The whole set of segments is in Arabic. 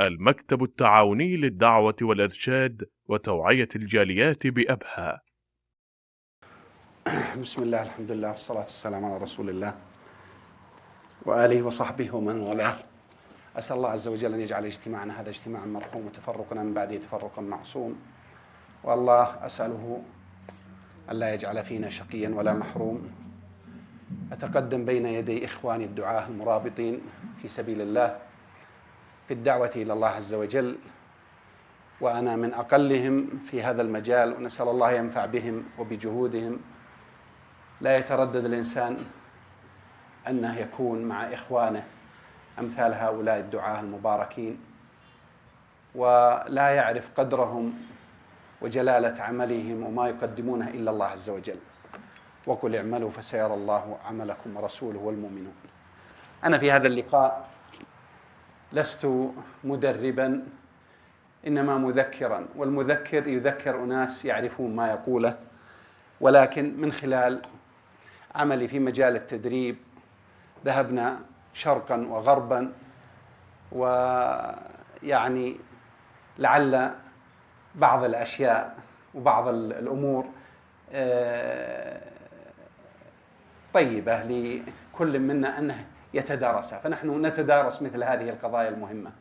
المكتب التعاوني للدعوة والإرشاد وتوعية الجاليات بأبها. بسم الله، الحمد لله، والصلاة والسلام على رسول الله وآله وصحبه ومن والاه. أسأل الله عز وجل أن يجعل اجتماعنا هذا اجتماعا مرحوم وتفرقنا من بعده تفرقا معصوم، والله أسأله ألا يجعل فينا شقيا ولا محروم. أتقدم بين يدي إخواني الدعاة المرابطين في سبيل الله في الدعوة إلى الله عز وجل، وأنا من أقلهم في هذا المجال، ونسأل الله ينفع بهم وبجهودهم. لا يتردد الإنسان أنه يكون مع إخوانه أمثال هؤلاء الدعاة المباركين ولا يعرف قدرهم وجلالة عملهم وما يقدمونه إلا الله عز وجل. وقل اعملوا فسيرى الله عملكم ورسوله والمؤمنون. أنا في هذا اللقاء لست مدربا، إنما مذكرا، والمذكر يذكر أناس يعرفون ما يقوله، ولكن من خلال عملي في مجال التدريب ذهبنا شرقا وغربا، ويعني لعل بعض الأشياء وبعض الأمور طيبة لكل منا أنه يتدارسها، فنحن نتدارس مثل هذه القضايا المهمة.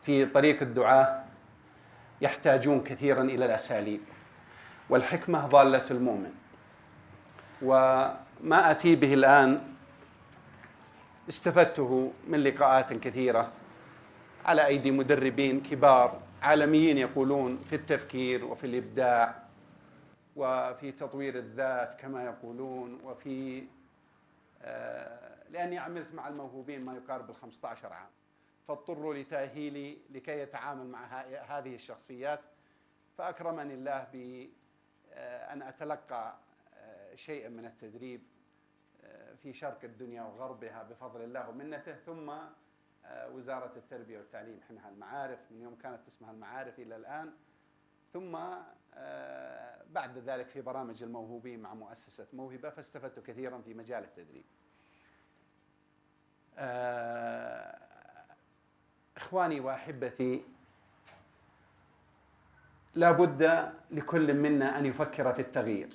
في طريق الدعاء يحتاجون كثيرا إلى الأساليب، والحكمة ضالة المؤمن. وما أتي به الآن استفدته من لقاءات كثيرة على أيدي مدربين كبار عالميين يقولون في التفكير وفي الإبداع وفي تطوير الذات كما يقولون، وفي لأني عملت مع الموهوبين ما يقارب 15 عام، فاضطروا لتأهيلي لكي يتعامل مع هذه الشخصيات، فأكرمني الله بأن أتلقى شيئا من التدريب في شرق الدنيا وغربها بفضل الله ومنته، ثم وزارة التربية والتعليم حينها المعارف، من يوم كانت اسمها المعارف إلى الآن، ثم بعد ذلك في برامج الموهوبين مع مؤسسة موهبة، فاستفدت كثيرا في مجال التدريب. إخواني وأحبتي، لا بد لكل منا أن يفكر في التغيير.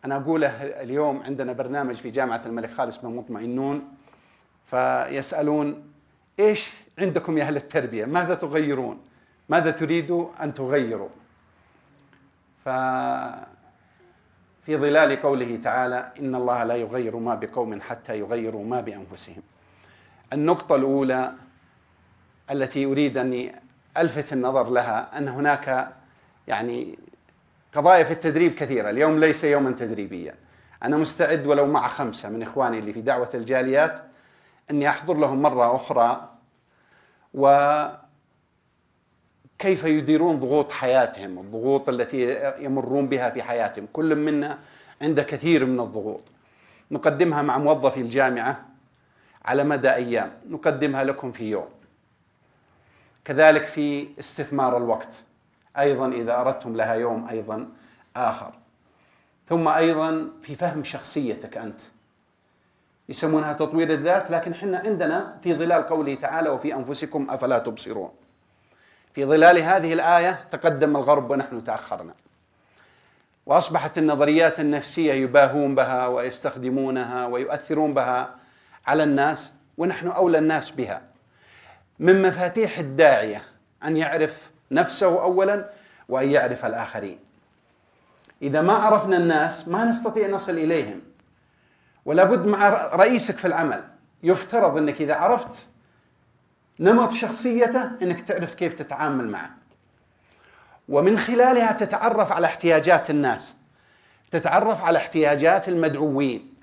أنا أقوله اليوم عندنا برنامج في جامعة الملك خالد اسمه مطمئنون، فيسألون إيش عندكم يا أهل التربية؟ ماذا تغيرون؟ ماذا تريدوا أن تغيروا؟ ففي ظلال قوله تعالى إن الله لا يغير ما بقوم حتى يغيروا ما بأنفسهم. النقطة الأولى التي أريد أن ألفت النظر لها أن هناك يعني قضايا في التدريب كثيرة. اليوم ليس يوما تدريبيا، أنا مستعد ولو مع 5 من إخواني اللي في دعوة الجاليات أني أحضر لهم مرة أخرى وكيف يديرون ضغوط حياتهم، الضغوط التي يمرون بها في حياتهم. كل منا عنده كثير من الضغوط، نقدمها مع موظفي الجامعة على مدى أيام، نقدمها لكم في يوم. كذلك في استثمار الوقت أيضا إذا أردتم لها يوم أيضا آخر. ثم أيضا في فهم شخصيتك أنت، يسمونها تطوير الذات، لكن حنا عندنا في ظلال قوله تعالى وفي أنفسكم أفلا تبصرون. في ظلال هذه الآية تقدم الغرب ونحن تأخرنا، وأصبحت النظريات النفسية يباهون بها ويستخدمونها ويؤثرون بها على الناس، ونحن أولى الناس بها. من مفاتيح الداعية أن يعرف نفسه أولا وأن يعرف الآخرين. إذا ما عرفنا الناس ما نستطيع نصل إليهم. ولا بد مع رئيسك في العمل يفترض أنك إذا عرفت نمط شخصيته أنك تعرف كيف تتعامل معه، ومن خلالها تتعرف على احتياجات الناس، تتعرف على احتياجات المدعوين.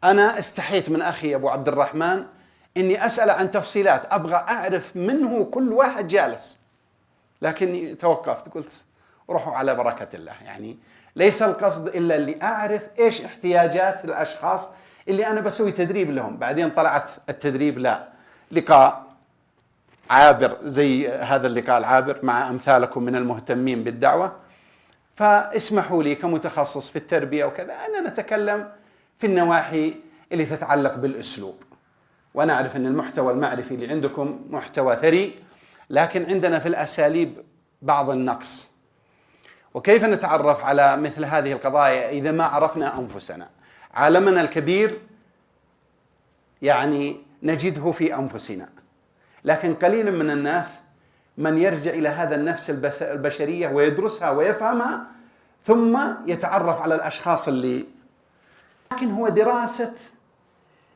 أنا استحيت من أخي أبو عبد الرحمن إني أسأل عن تفصيلات، أبغى أعرف منه كل واحد جالس، لكني توقفت قلت روحوا على بركة الله. يعني ليس القصد إلا اللي أعرف إيش احتياجات الأشخاص اللي أنا بسوي تدريب لهم. بعدين طلعت التدريب لا، لقاء عابر زي هذا اللقاء العابر مع أمثالكم من المهتمين بالدعوة، فاسمحوا لي كمتخصص في التربية وكذا أن نتكلم في النواحي اللي تتعلق بالأسلوب. وأنا أعرف أن المحتوى المعرفي اللي عندكم محتوى ثري، لكن عندنا في الأساليب بعض النقص. وكيف نتعرف على مثل هذه القضايا إذا ما عرفنا أنفسنا؟ عالمنا الكبير يعني نجده في أنفسنا، لكن قليل من الناس من يرجع إلى هذا النفس البشرية ويدرسها ويفهمها ثم يتعرف على الأشخاص اللي، لكن هو دراسة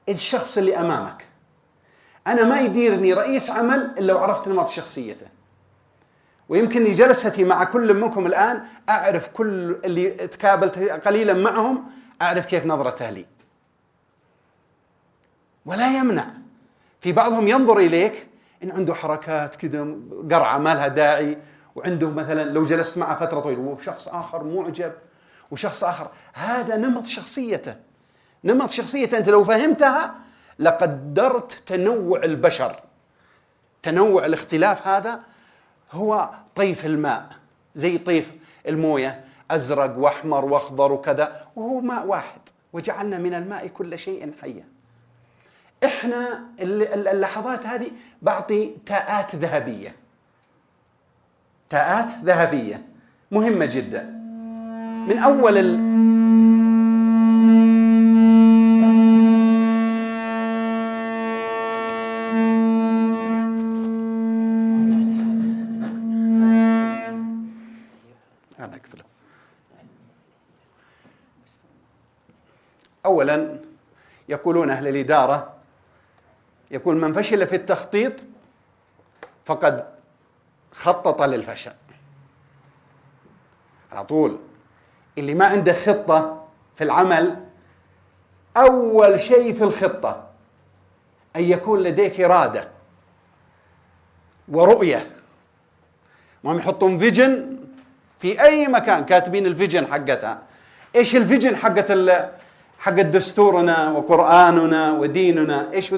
الشخص اللي أمامك. أنا ما يديرني رئيس عمل إلا لو عرفت نمط شخصيته، ويمكن جلستي مع كل منكم الآن أعرف كل اللي تقابلت قليلا معهم، أعرف كيف نظرته لي. ولا يمنع في بعضهم ينظر إليك إن عنده حركات كذا قرعة ما لها داعي، وعنده مثلا لو جلست معه فترة طويلة وشخص آخر معجب وشخص آخر، هذا نمط شخصيته. نمط شخصيته أنت لو فهمتها لقدرت تنوع البشر. تنوع الاختلاف هذا هو طيف الماء، زي طيف الموية، أزرق وأحمر وأخضر وكذا، وهو ماء واحد، وجعلنا من الماء كل شيء حي. إحنا اللحظات هذه بعطي تاءات ذهبية، تاءات ذهبية مهمة جدا. من أول أولا يقولون أهل الإدارة، يقول من فشل في التخطيط فقد خطط للفشل. على طول اللي ما عنده خطة في العمل، أول شيء في الخطة أن يكون لديك إرادة ورؤية. وهم يحطون فيجن في أي مكان، كاتبين الفيجن حقتها. إيش الفيجن حق دستورنا وقرآننا وديننا؟ إيش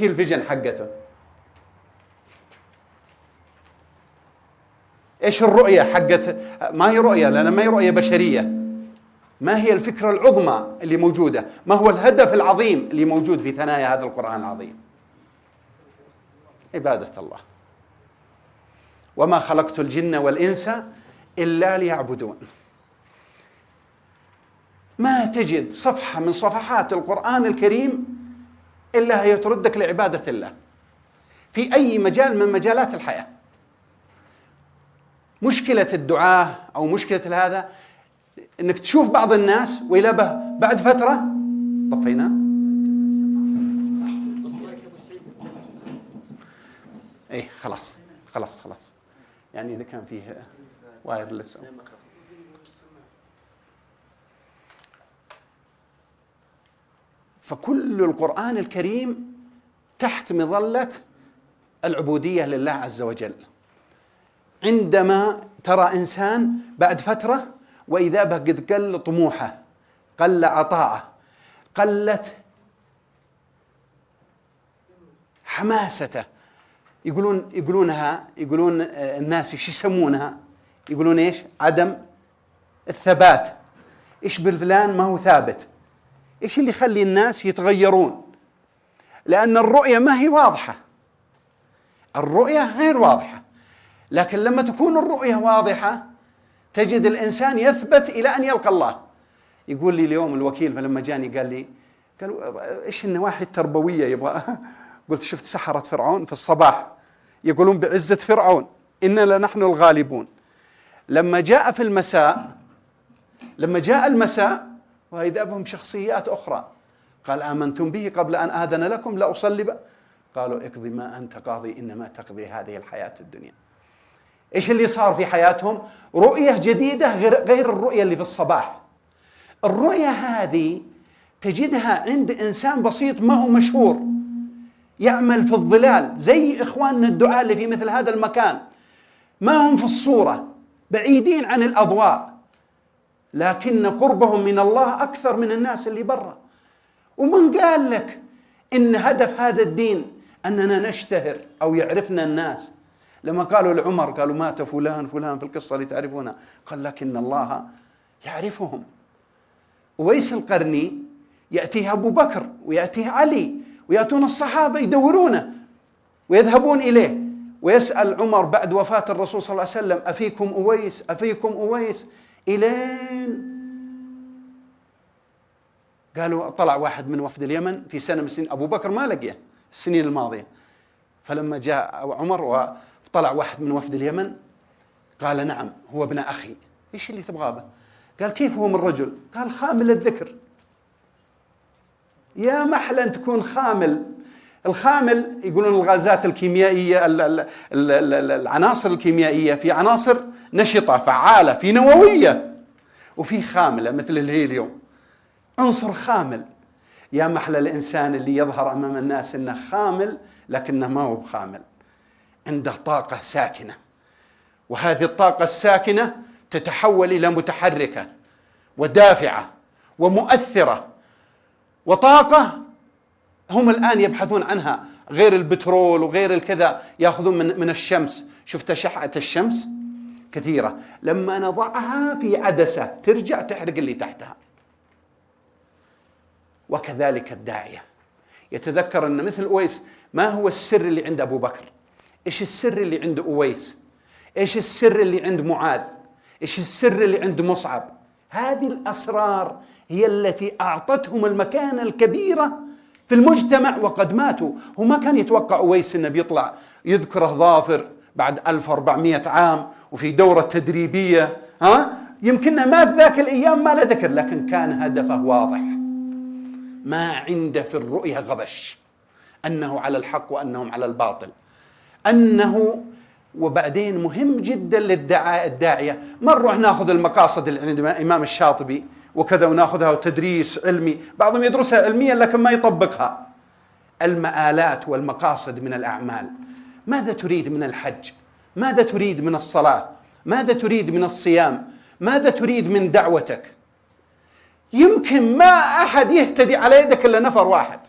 هي الفيجن حقته؟ إيش الرؤية حقت؟ ما هي رؤية، لأن ما هي رؤية بشرية. ما هي الفكرة العظمى اللي موجودة؟ ما هو الهدف العظيم اللي موجود في ثنايا هذا القرآن العظيم؟ عبادة الله. وما خلقت الجن والإنس إلا ليعبدون. ما تجد صفحة من صفحات القرآن الكريم إلا هي تردك لعبادة الله في أي مجال من مجالات الحياة. مشكلة الدعاة أو مشكلة هذا إنك تشوف بعض الناس وإلى بعد فترة طفينا إيه خلاص يعني إذا كان فيه وايرلس. فكل القرآن الكريم تحت مظلة العبودية لله عز وجل. عندما ترى إنسان بعد فترة وإذا به قد قل طموحه، قل عطاءه، قلت حماسته، يقولون الناس ايش يسمونها؟ يقولون ايش؟ عدم الثبات. ايش بالفلان ما هو ثابت؟ ايش اللي يخلي الناس يتغيرون؟ لأن الرؤية ما هي واضحة، الرؤية غير واضحة. لكن لما تكون الرؤية واضحة تجد الإنسان يثبت إلى أن يلقى الله. يقول لي اليوم الوكيل فلما جاني قالوا إيش النواحي التربوية يبغى؟ قلت شفت سحرة فرعون في الصباح يقولون بعزة فرعون إنا لنحن الغالبون. لما جاء المساء وإذا بهم شخصيات أخرى، قال آمنتم به قبل أن آذن لكم لأصلب. قالوا اقضي ما أنت قاضي إنما تقضي هذه الحياة الدنيا. إيش اللي صار في حياتهم؟ رؤية جديدة غير الرؤية اللي في الصباح. الرؤية هذه تجدها عند إنسان بسيط ما هو مشهور، يعمل في الظلال زي إخواننا الدعاء اللي في مثل هذا المكان، ما هم في الصورة، بعيدين عن الأضواء، لكن قربهم من الله أكثر من الناس اللي برا. ومن قال لك إن هدف هذا الدين أننا نشتهر أو يعرفنا الناس؟ لما قالوا لعمر قالوا مات فلان في القصة اللي تعرفونها، قال لكن الله يعرفهم. ويس القرني يأتيه أبو بكر ويأتيه علي ويأتون الصحابة يدورونه ويذهبون إليه، ويسأل عمر بعد وفاة الرسول صلى الله عليه وسلم: أفيكم أويس؟ أفيكم أويس؟ إلين قالوا طلع واحد من وفد اليمن في سنة من السنين، أبو بكر ما لقيه السنين الماضية، فلما جاء عمر وطلع واحد من وفد اليمن قال: نعم هو ابن أخي. إيش اللي تبغاه به؟ قال: كيف هو من رجل؟ قال: خامل الذكر. يا محلى أن تكون خامل. الخامل يقولون الغازات الكيميائية، العناصر الكيميائية، في عناصر نشطة فعالة، في نووية، وفي خاملة مثل الهيليوم، عنصر خامل. يا محلى الإنسان اللي يظهر أمام الناس إنه خامل لكنه ما هو بخامل، عنده طاقة ساكنة، وهذه الطاقة الساكنة تتحول إلى متحركة ودافعة ومؤثرة، وطاقة هم الآن يبحثون عنها، غير البترول وغير الكذا، يأخذون من الشمس. شفت شحعة الشمس كثيرة، لما نضعها في عدسة ترجع تحرق اللي تحتها. وكذلك الداعية يتذكر أن مثل أويس، ما هو السر اللي عند أبو بكر؟ إيش السر اللي عند أويس؟ إيش السر اللي عند معاذ؟ إيش السر اللي عند مصعب؟ هذه الأسرار هي التي أعطتهم المكانة الكبيرة في المجتمع وقد ماتوا. هو ما كان يتوقع أويس أنه بيطلع يذكره ظافر بعد 1400 عام وفي دورة تدريبية، يمكننا مات ذاك الأيام ما له ذكر، لكن كان هدفه واضح، ما عنده في الرؤية غبش، أنه على الحق وأنهم على الباطل، أنه. وبعدين مهم جدا للداعية، مرة ناخذ المقاصد اللي عند الإمام الشاطبي وكذا وناخذها تدريس علمي، بعضهم يدرسها علميا لكن ما يطبقها. المآلات والمقاصد من الأعمال، ماذا تريد من الحج؟ ماذا تريد من الصلاة؟ ماذا تريد من الصيام؟ ماذا تريد من دعوتك؟ يمكن ما أحد يهتدي على يدك إلا نفر واحد،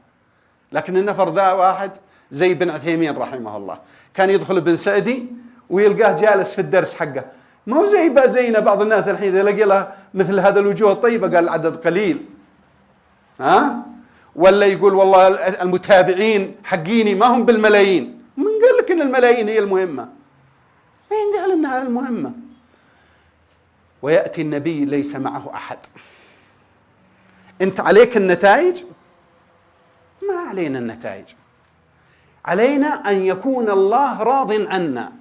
لكن النفر ذا واحد زي بن عثيمين رحمه الله، كان يدخل ابن سعدي ويلقاه جالس في الدرس حقه، ما هو زينا بعض الناس الحين إذا لقي له مثل هذا الوجوه الطيبة قال العدد قليل، ولا يقول والله المتابعين حقيني ما هم بالملايين. من قال لك إن الملايين هي المهمة؟ مين قال إنها المهمة؟ ويأتي النبي ليس معه أحد. أنت عليك النتائج؟ ما علينا النتائج، علينا أن يكون الله راض عنا،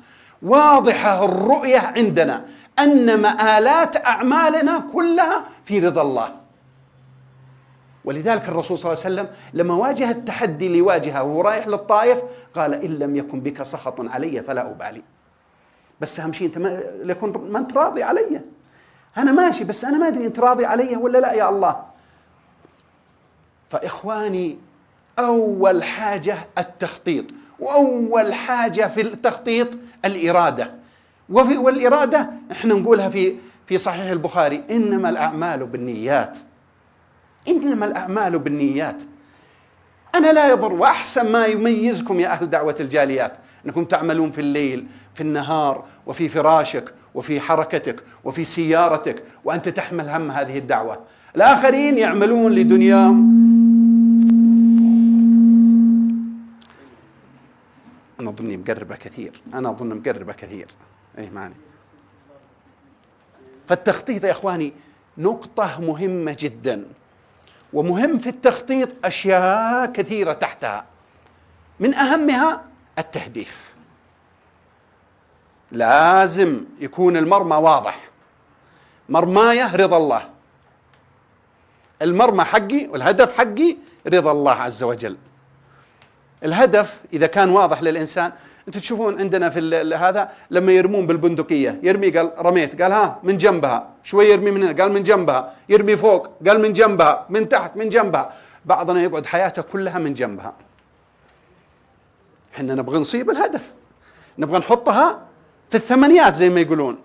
واضحة الرؤية عندنا أن مآلات أعمالنا كلها في رضا الله. ولذلك الرسول صلى الله عليه وسلم لما واجه التحدي اللي واجهه وهو رايح للطائف قال: إن لم يكن بك سخط علي فلا أبالي، بس أهم شيء أنت ما أنت راضي علي، أنا ماشي بس أنا ما أدري أنت راضي علي ولا لا يا الله. فإخواني، أول حاجة التخطيط، وأول حاجة في التخطيط الإرادة. والإرادة إحنا نقولها في صحيح البخاري: إنما الأعمال بالنيات، إنما الأعمال بالنيات. أنا لا يضر، وأحسن ما يميزكم يا أهل دعوة الجاليات أنكم تعملون في الليل، في النهار، وفي فراشك، وفي حركتك، وفي سيارتك، وأنت تحمل هم هذه الدعوة. الآخرين يعملون لدنياهم. أنا أظني مقربة كثير، أي معني. فالتخطيط يا إخواني نقطة مهمة جدا، ومهم في التخطيط أشياء كثيرة تحتها، من أهمها التهديف. لازم يكون المرمى واضح، مرمايه رضا الله، المرمى حقي والهدف حقي رضا الله عز وجل. الهدف إذا كان واضح للإنسان، أنتم تشوفون عندنا في هذا لما يرمون بالبندقية، يرمي قال رميت، قال ها من جنبها شوي، يرمي من هنا قال من جنبها، يرمي فوق قال من جنبها، من تحت من جنبها. بعضنا يقعد حياته كلها من جنبها. احنا نبغى نصيب الهدف، نبغى نحطها في الثمانيات زي ما يقولون،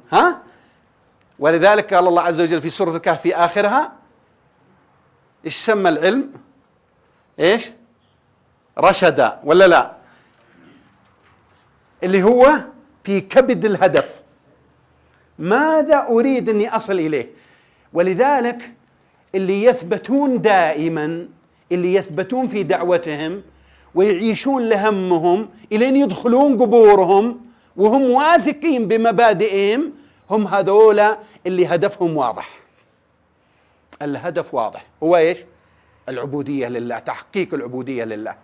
ولذلك قال الله عز وجل في سورة الكهف في آخرها: إيش سمى العلم؟ إيش؟ رشدا ولا لا؟ اللي هو في كبد الهدف، ماذا أريد أني أصل إليه. ولذلك اللي يثبتون دائما، اللي يثبتون في دعوتهم ويعيشون لهمهم إلين يدخلون قبورهم وهم واثقين بمبادئهم، هم هذولا اللي هدفهم واضح. الهدف واضح، هو إيش؟ العبودية لله، تحقيق العبودية لله.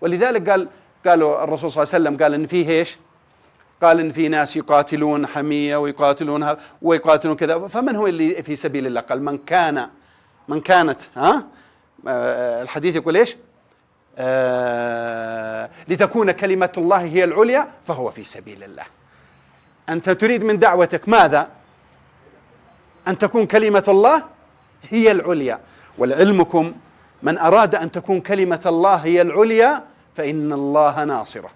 ولذلك قالوا الرسول صلى الله عليه وسلم قال إن فيه إيش؟ قال إن في ناس يقاتلون حمية ويقاتلون ويقاتلون كذا، فمن هو اللي في سبيل الله؟ قال من كانت الحديث يقول إيش؟ لتكون كلمة الله هي العليا فهو في سبيل الله. أنت تريد من دعوتك ماذا؟ أن تكون كلمة الله هي العليا. ولعلمكم من أراد أن تكون كلمة الله هي العليا فإن الله ناصره،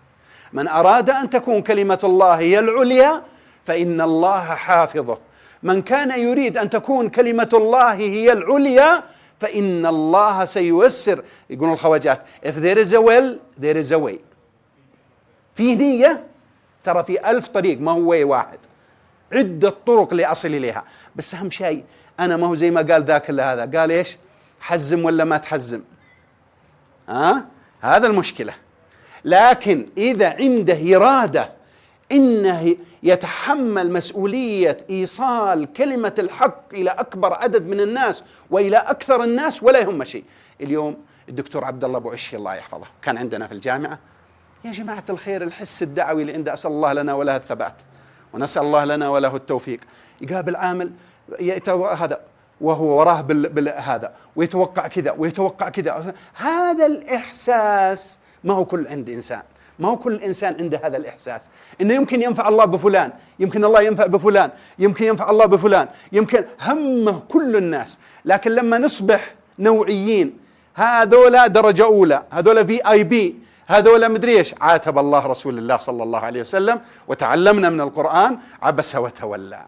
من أراد أن تكون كلمة الله هي العليا فإن الله حافظه، من كان يريد أن تكون كلمة الله هي العليا فإن الله سييسر. يقولون الخواجات if there is a will there is a way. في نية ترى في 1000 طريق، ما هو way واحد، عدة طرق لأصل إليها. بس أهم شيء أنا ما هو زي ما قال ذاك إلا هذا، قال إيش؟ حزم ولا ما تحزم، هذا المشكلة. لكن إذا عنده إرادة إنه يتحمل مسؤولية إيصال كلمة الحق إلى أكبر عدد من الناس وإلى أكثر الناس ولا يهم شيء. اليوم الدكتور عبد الله أبو عشي الله يحفظه كان عندنا في الجامعة. يا جماعة الخير، الحس الدعوي اللي عنده أسأل الله لنا وله الثبات ونسأل الله لنا وله التوفيق. يقابل عامل هذا وهو وراه هذا ويتوقع كذا ويتوقع كذا. هذا الإحساس ما هو كل عند إنسان، ما هو كل إنسان عنده هذا الإحساس إنه يمكن ينفع الله بفلان، يمكن الله ينفع بفلان، يمكن ينفع الله بفلان، يمكن همه كل الناس. لكن لما نصبح نوعيين، هذولا درجة أولى، هذولا VIP، هذولا مدري إيش، عاتب الله رسول الله صلى الله عليه وسلم وتعلمنا من القرآن عبس وتولى.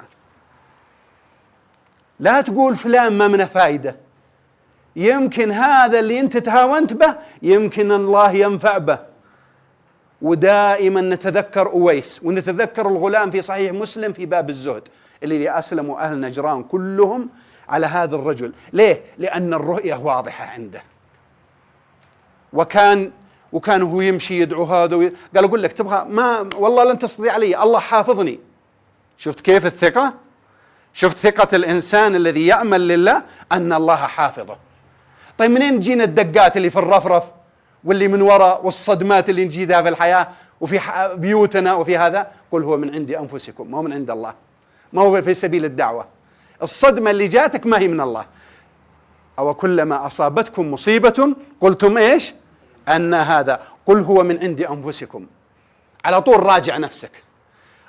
لا تقول فلان ما منه فايدة، يمكن هذا اللي أنت تهاونت به يمكن الله ينفع به. ودائما نتذكر أويس ونتذكر الغلام في صحيح مسلم في باب الزهد الذي أسلموا أهل نجران كلهم على هذا الرجل. ليه؟ لأن الرؤية واضحة عنده. وكان هو يمشي يدعو هذا قال أقول لك تبغى ما والله لن تستطيع علي، الله حافظني. شفت كيف الثقة؟ شفت ثقة الإنسان الذي يأمل لله أن الله حافظه. طيب منين تجينا الدقات اللي في الرفرف واللي من وراء والصدمات اللي نجيدها في الحياة وفي بيوتنا وفي هذا؟ قل هو من عند أنفسكم، ما هو من عند الله، ما هو في سبيل الدعوة. الصدمة اللي جاتك ما هي من الله. أو كلما أصابتكم مصيبة قلتم إيش؟ أن هذا. قل هو من عند أنفسكم. على طول راجع نفسك،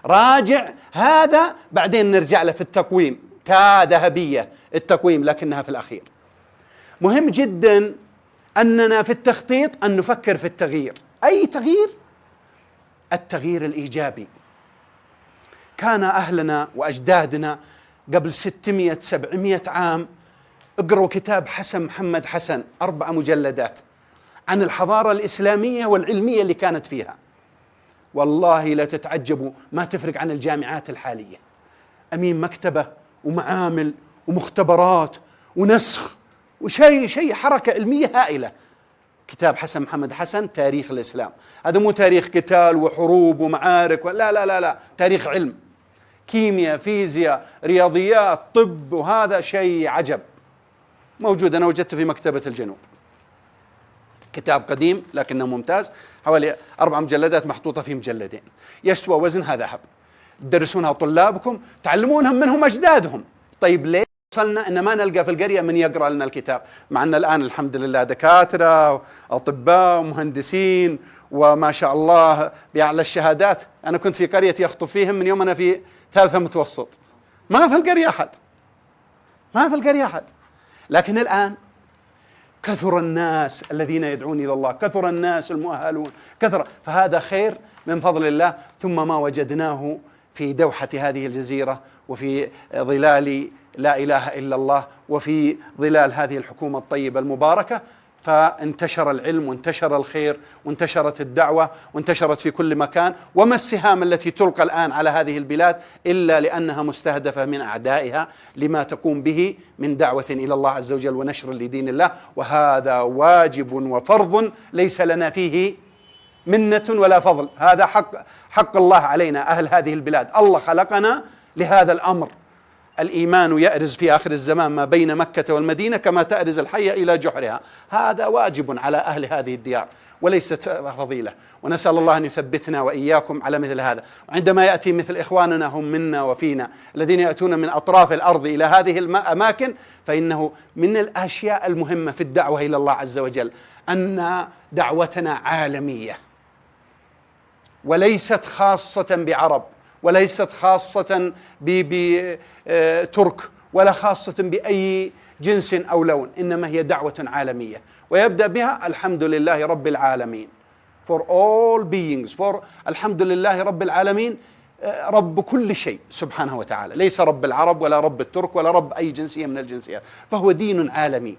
راجع هذا، بعدين نرجع له في التقويم. تاء ذهبية التقويم لكنها في الأخير. مهم جدا أننا في التخطيط أن نفكر في التغيير. أي تغيير؟ التغيير الإيجابي. كان أهلنا وأجدادنا قبل 600-700 عام اقروا كتاب حسن محمد حسن 4 مجلدات عن الحضارة الإسلامية والعلمية اللي كانت فيها. والله لا تتعجبوا، ما تفرق عن الجامعات الحالية. أمين مكتبة ومعامل ومختبرات ونسخ وشيء حركة علمية هائلة. كتاب حسن محمد حسن تاريخ الإسلام. هذا مو تاريخ قتال وحروب ومعارك، لا لا لا لا، تاريخ علم، كيمياء، فيزياء، رياضيات، طب، وهذا شيء عجب. موجود، أنا وجدته في مكتبة الجنوب. كتاب قديم لكنه ممتاز، حوالي 4 مجلدات محطوطة في مجلدين، يستوى وزنها ذهب. تدرسونها طلابكم، تعلمونهم منهم أجدادهم. طيب ليه وصلنا إن ما نلقى في القرية من يقرأ لنا الكتاب؟ مع أن الآن الحمد لله دكاترة وأطباء ومهندسين وما شاء الله بأعلى الشهادات. أنا كنت في قرية يخطب فيهم من يوم أنا في 3 متوسط، ما في القرية أحد، ما في القرية أحد. لكن الآن كثر الناس الذين يدعون إلى الله، كثر الناس المؤهلون، كثر، فهذا خير من فضل الله. ثم ما وجدناه في دوحة هذه الجزيرة وفي ظلال لا إله إلا الله وفي ظلال هذه الحكومة الطيبة المباركة، فانتشر العلم وانتشر الخير وانتشرت الدعوة وانتشرت في كل مكان. وما السهام التي تلقى الآن على هذه البلاد إلا لأنها مستهدفة من أعدائها لما تقوم به من دعوة إلى الله عز وجل ونشر لدين الله. وهذا واجب وفرض ليس لنا فيه منة ولا فضل، هذا حق الله علينا أهل هذه البلاد. الله خلقنا لهذا الأمر. الإيمان يأرز في آخر الزمان ما بين مكة والمدينة كما تأرز الحية إلى جحرها. هذا واجب على أهل هذه الديار وليست فضيلة، ونسأل الله أن يثبتنا وإياكم على مثل هذا. وعندما يأتي مثل إخواننا هم منا وفينا الذين يأتون من أطراف الأرض إلى هذه الأماكن، فإنه من الأشياء المهمة في الدعوة إلى الله عز وجل أن دعوتنا عالمية وليست خاصة بعرب، وليست خاصة بترك، ولا خاصة بأي جنس أو لون، إنما هي دعوة عالمية. ويبدأ بها الحمد لله رب العالمين for all beings الحمد لله رب العالمين، رب كل شيء سبحانه وتعالى، ليس رب العرب ولا رب الترك ولا رب أي جنسية من الجنسيات، فهو دين عالمي.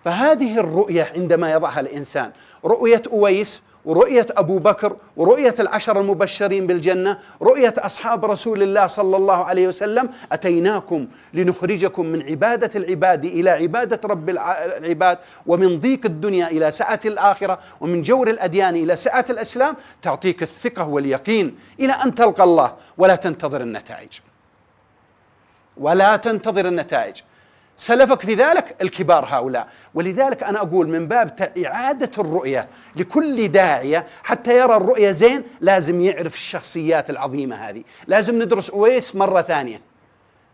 فهذه الرؤية عندما يضعها الإنسان، رؤية أويس ورؤية أبو بكر ورؤية العشر المبشرين بالجنة، رؤية أصحاب رسول الله صلى الله عليه وسلم، أتيناكم لنخرجكم من عبادة العباد إلى عبادة رب العباد، ومن ضيق الدنيا إلى سعة الآخرة، ومن جور الأديان إلى سعة الإسلام، تعطيك الثقة واليقين إلى أن تلقى الله ولا تنتظر النتائج، ولا تنتظر النتائج. سلفك في ذلك الكبار هؤلاء. ولذلك أنا أقول من باب إعادة الرؤية لكل داعية حتى يرى الرؤية زين، لازم يعرف الشخصيات العظيمة هذه، لازم ندرس أويس مرة ثانية.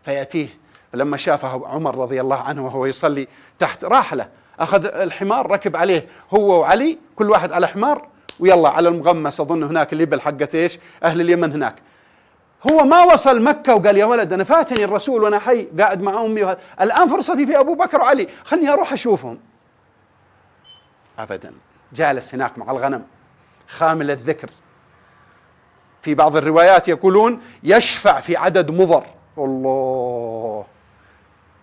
فيأتيه فلما شافه عمر رضي الله عنه وهو يصلي تحت راحلة، أخذ الحمار ركب عليه هو وعلي، كل واحد على حمار، ويلا على المغمس، أظن هناك الإبل حقت إيش أهل اليمن هناك. هو ما وصل مكة وقال يا ولد أنا فاتني الرسول وأنا حي قاعد مع أمي الآن فرصتي في أبو بكر وعلي، خلني أروح أشوفهم. أبدا، جالس هناك مع الغنم خامل الذكر. في بعض الروايات يقولون يشفع في عدد مضر. الله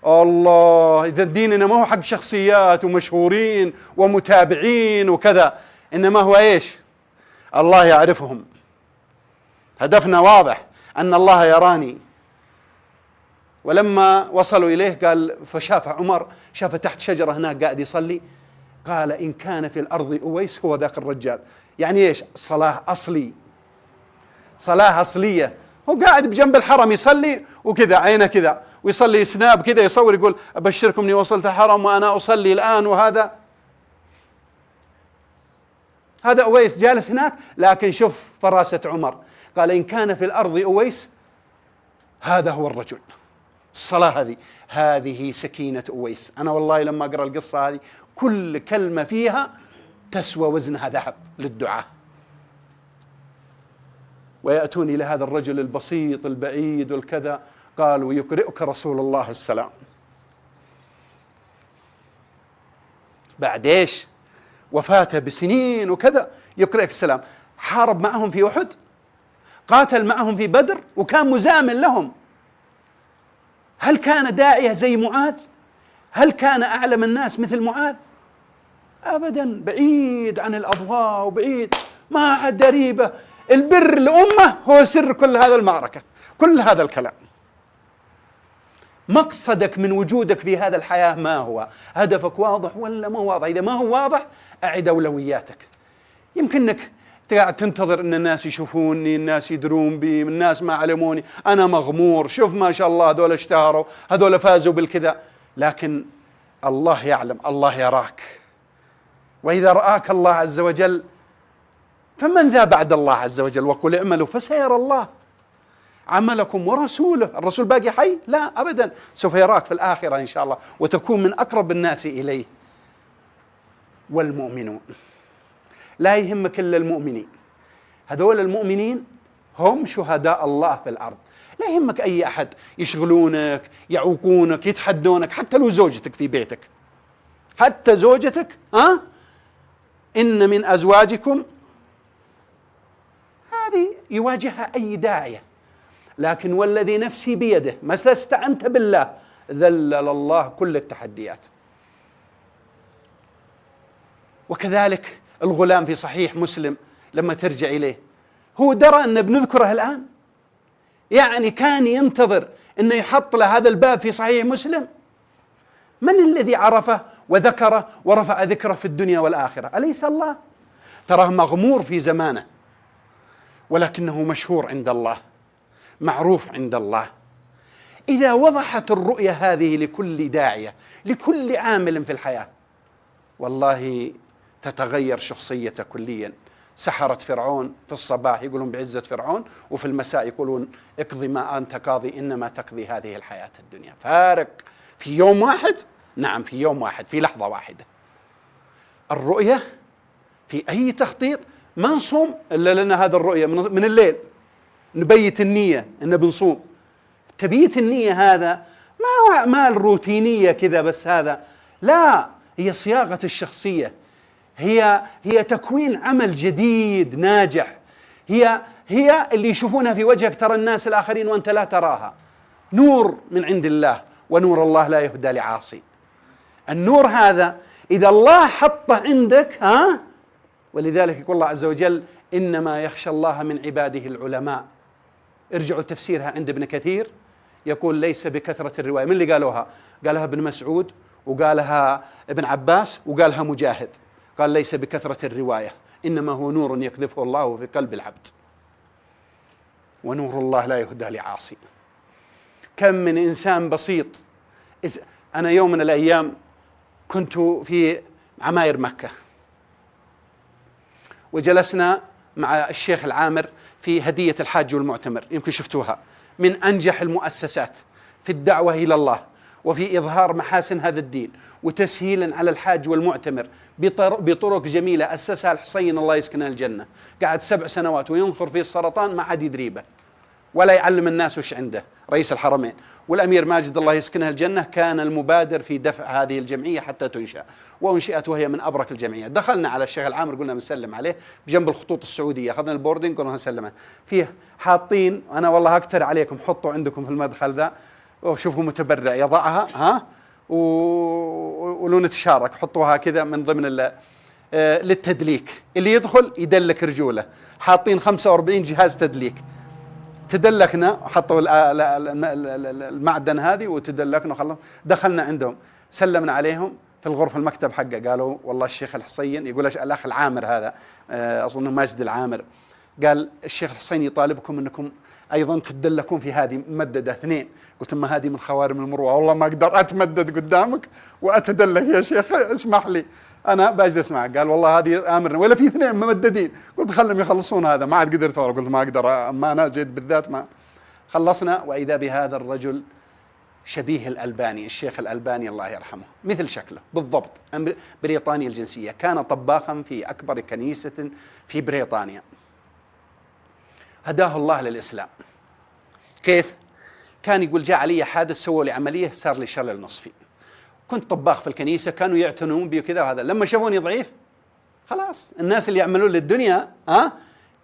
الله، إذا ديننا ما هو حق شخصيات ومشهورين ومتابعين وكذا، إنما هو إيش؟ الله يعرفهم. هدفنا واضح أن الله يراني. ولما وصلوا إليه قال فشاف عمر، شاف تحت شجرة هناك قاعد يصلي، قال إن كان في الأرض أويس هو ذاك الرجال. يعني إيش؟ صلاة أصلي، صلاة أصلية. هو قاعد بجنب الحرم يصلي وكذا عينه كذا، ويصلي سناب كذا، يصور يقول أبشركم إني وصلت الحرم وأنا أصلي الآن. وهذا أويس جالس هناك. لكن شوف فراسة عمر، قال إن كان في الأرض أويس هذا هو الرجل. الصلاة هذه سكينة أويس. أنا والله لما أقرأ القصة هذه كل كلمة فيها تسوى وزنها ذهب للدعاء. ويأتون إلى هذا الرجل البسيط البعيد والكذا، قالوا يقرئك رسول الله السلام. بعد إيش؟ وفاته بسنين وكذا يقرئك السلام. حارب معهم في أحد، قاتل معهم في بدر، وكان مزامن لهم. هل كان داعية زي معاذ؟ هل كان أعلم الناس مثل معاذ؟ أبدا، بعيد عن الأضواء وبعيد، ما عاد ريبة. البر لأمة هو سر كل هذا المعركة، كل هذا الكلام. مقصدك من وجودك في هذا الحياة ما هو؟ هدفك واضح ولا ما واضح؟ إذا ما هو واضح أعد أولوياتك. يمكنك تنتظر أن الناس يشوفوني، الناس يدرون بي، الناس ما علموني، أنا مغمور، شوف ما شاء الله هذول اشتهروا، هذول فازوا بالكذا. لكن الله يعلم، الله يراك. وإذا رآك الله عز وجل فمن ذا بعد الله عز وجل؟ وقل اعملوا فسيرى الله عملكم ورسوله. الرسول باقي حي؟ لا أبدا، سوف يراك في الآخرة إن شاء الله، وتكون من أقرب الناس إليه. والمؤمنون، لا يهمك إلا المؤمنين. هذول المؤمنين هم شهداء الله في الأرض. لا يهمك أي أحد يشغلونك، يعوقونك، يتحدونك، حتى لو زوجتك في بيتك، حتى زوجتك. إن من أزواجكم، هذه يواجهها أي داعية. لكن والذي نفسي بيده ما استعنت بالله ذلل الله كل التحديات. وكذلك الغلام في صحيح مسلم لما ترجع إليه، هو درى أن بنذكره الآن؟ يعني كان ينتظر أنه يحط له هذا الباب في صحيح مسلم؟ من الذي عرفه وذكره ورفع ذكره في الدنيا والآخرة؟ أليس الله؟ تراه مغمور في زمانه، ولكنه مشهور عند الله، معروف عند الله. إذا وضحت الرؤية هذه لكل داعية، لكل عامل في الحياة، والله تتغير شخصيته كليا. سحرة فرعون في الصباح يقولون بعزة فرعون، وفي المساء يقولون اقضي ما أنت قاضي إنما تقضي هذه الحياة الدنيا. فارق في يوم واحد، نعم في يوم واحد، في لحظة واحدة. الرؤية في أي تخطيط ما نصوم إلا لنا هذا الرؤية من الليل، نبيت النية إن بنصوم. تبيت النية هذا ما الروتينية كذا بس، هذا لا، هي صياغة الشخصية، هي تكوين عمل جديد ناجح، هي اللي يشوفونها في وجهك ترى الناس الآخرين وأنت لا تراها. نور من عند الله، ونور الله لا يهدى لعاصي. النور هذا إذا الله حطه عندك، ولذلك يقول الله عز وجل إنما يخشى الله من عباده العلماء. ارجعوا تفسيرها عند ابن كثير، يقول ليس بكثرة الرواية. من اللي قالوها؟ قالها ابن مسعود، وقالها ابن عباس، وقالها مجاهد. قال ليس بكثرة الرواية، إنما هو نور يقذفه الله في قلب العبد، ونور الله لا يهدى لعاصي. كم من إنسان بسيط. أنا يوم من الأيام كنت في عماير مكة، وجلسنا مع الشيخ العامر في هدية الحاج والمعتمر، يمكن شفتوها، من أنجح المؤسسات في الدعوة إلى الله وفي إظهار محاسن هذا الدين وتسهيلا على الحاج والمعتمر بطرق جميلة أسسها الحصين الله يسكنه الجنة. قعد 7 سنوات وينخر في السرطان، ما حد يدريبه ولا يعلم الناس وش عنده، رئيس الحرمين. والأمير ماجد الله يسكنه الجنة كان المبادر في دفع هذه الجمعية حتى تنشأ، وأنشئت وهي من أبرك الجمعية. دخلنا على الشيخ العامر قلنا بنسلم عليه بجنب الخطوط السعودية، أخذنا البوردنج قلنا نسلمه فيه، حاطين، أنا والله أكتر عليكم حطوا عندكم في المدخل ذا، وشوفوا متبرع يضعها ولو نتشارك، حطوها كذا من ضمن للتدليك، اللي يدخل يدلك رجوله. حاطين 45 جهاز تدليك، تدلكنا، حطوا المعدن هذه وتدلكنا وخلص. دخلنا عندهم سلمنا عليهم في الغرفة المكتب حقه، قالوا والله الشيخ الحصين، يقول الأخ العامر هذا أظن ماجد العامر، قال الشيخ الحصين يطالبكم أنكم أيضا تدلكون في هذه ممددة 2. قلت ما هذه من خوارم المروءة، والله ما أقدر أتمدد قدامك وأتدلك يا شيخ، اسمح لي أنا بجلس معك. قال والله هذه آمرنا، ولا في 2 ممددين. قلت خلهم يخلصون هذا، ما عاد قدرت. قلت ما أقدر، أما أنا زيد بالذات ما. خلصنا، وإذا بهذا الرجل شبيه الألباني، الشيخ الألباني الله يرحمه، مثل شكله بالضبط، بريطاني الجنسية، كان طباخا في أكبر كنيسة في بريطانيا. هداه الله للإسلام. كيف؟ كان يقول جاء علي حادث، سووا لي عملية، صار لي شلل نصفي. كنت طباخ في الكنيسة، كانوا يعتنون بي وكذا، وهذا لما شافوني ضعيف خلاص، الناس اللي يعملون للدنيا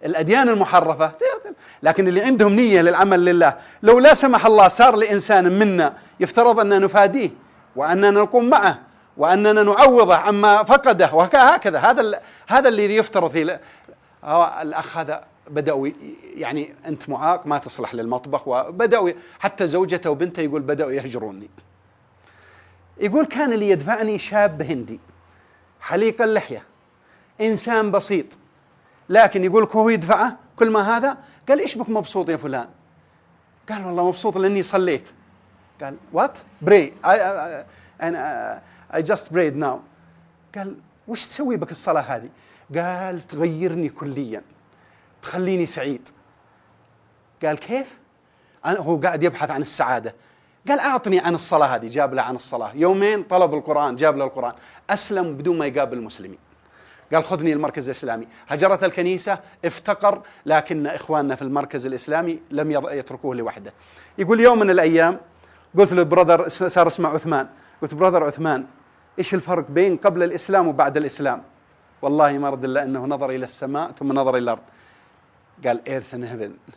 الأديان المحرفة، لكن اللي عندهم نية للعمل لله، لو لا سمح الله صار لإنسان منا يفترض أن نفاديه وأننا نقوم معه وأننا نعوضه عما فقده، وهكذا. هذا الذي يفترض فيه. الأخ هذا بدأوا يعني أنت معاق ما تصلح للمطبخ، وبدأوا حتى زوجته وبنته يقول بدأوا يهجروني. يقول كان اللي يدفعني شاب هندي حليق اللحية، إنسان بسيط، لكن يقول هو يدفعه كل ما هذا. قال إيش بك مبسوط يا فلان؟ قال والله مبسوط لأني صليت. قال what? pray I just prayed now. قال وش تسوي بك الصلاة هذه؟ قال تغيرني كليا، تخليني سعيد. قال كيف؟ هو قاعد يبحث عن السعادة. قال أعطني عن الصلاة هذه. جاب له عن الصلاة، يومين طلب القرآن، جاب له القرآن، أسلم بدون ما يقابل المسلمين. قال خذني المركز الإسلامي. هجرت الكنيسة، افتقر، لكن إخواننا في المركز الإسلامي لم يتركوه لوحده. يقول يوم من الأيام قلت له برادر، صار اسمه عثمان، قلت برادر عثمان إيش الفرق بين قبل الإسلام وبعد الإسلام؟ والله ما رد إلا أنه نظر إلى السماء ثم نظر إلى الأرض. قال earth and heaven،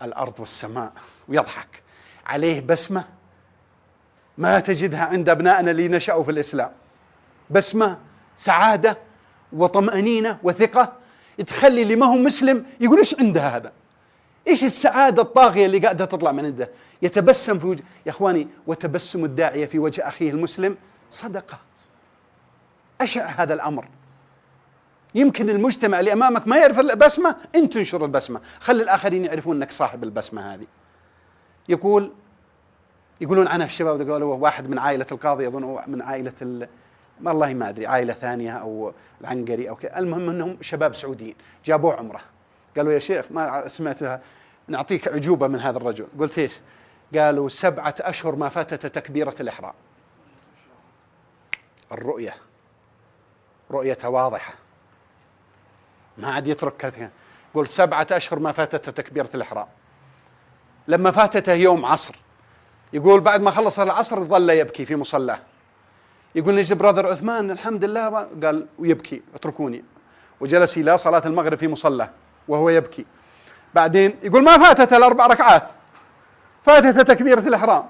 الأرض والسماء، ويضحك. عليه بسمة ما تجدها عند أبنائنا اللي نشأوا في الإسلام، بسمة، سعادة وطمأنينة وثقة، تخلي اللي ما هو مسلم يقول إيش عنده هذا؟ إيش السعادة الطاغية اللي قاعدة تطلع من عنده؟ يتبسم في وجه. يا إخواني، وتبسم الداعية في وجه أخيه المسلم صدقة. أشع هذا الأمر. يمكن المجتمع اللي أمامك ما يعرف البسمة، أنت تنشر البسمة، خلي الآخرين يعرفون أنك صاحب البسمة هذه. يقولون عنها الشباب، قالوا واحد من عائلة القاضي، أظن من عائلة والله ما أدري عائلة ثانية أو العنقري أو كذا، المهم أنهم شباب سعوديين جابوه عمره، قالوا يا شيخ ما سمعتها، نعطيك عجوبة من هذا الرجل. قلت إيش؟ قالوا 7 أشهر ما فاتت تكبيرة الإحرام. الرؤية رؤية واضحة، ما عاد يترك كذا. قل 7 أشهر ما فاتت تكبيرة الإحرام. لما فاتته يوم عصر، يقول بعد ما خلص العصر ظل يبكي في مصلاه. يقول نجد برادر عثمان الحمد لله، قال ويبكي اتركوني، وجلس إلى صلاة المغرب في مصلاه وهو يبكي. بعدين يقول ما فاتت ال4 ركعات، فاتت تكبيرة الإحرام.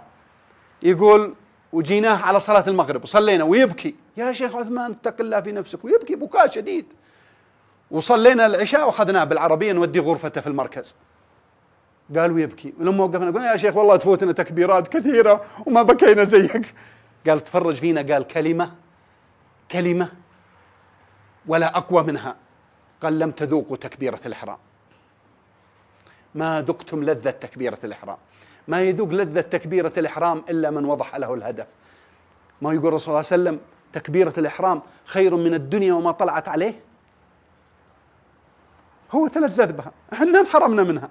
يقول وجيناه على صلاة المغرب وصلينا ويبكي، يا شيخ عثمان اتق الله في نفسك، ويبكي بكاء شديد. وصلينا العشاء وأخذناه بالعربية نودي غرفته في المركز. قال ويبكي، ولما وقفنا قلنا يا شيخ والله تفوتنا تكبيرات كثيرة وما بكينا زيك. قال تفرج فينا، قال كلمة ولا أقوى منها، قال لم تذوقوا تكبيرة الإحرام، ما ذقتم لذة تكبيرة الإحرام. ما يذوق لذة تكبيرة الإحرام إلا من وضح له الهدف. ما يقول الرسول صلى الله عليه وسلم تكبيرة الإحرام خير من الدنيا وما طلعت عليه؟ هو تلذذ بها، احنا انحرمنا منها،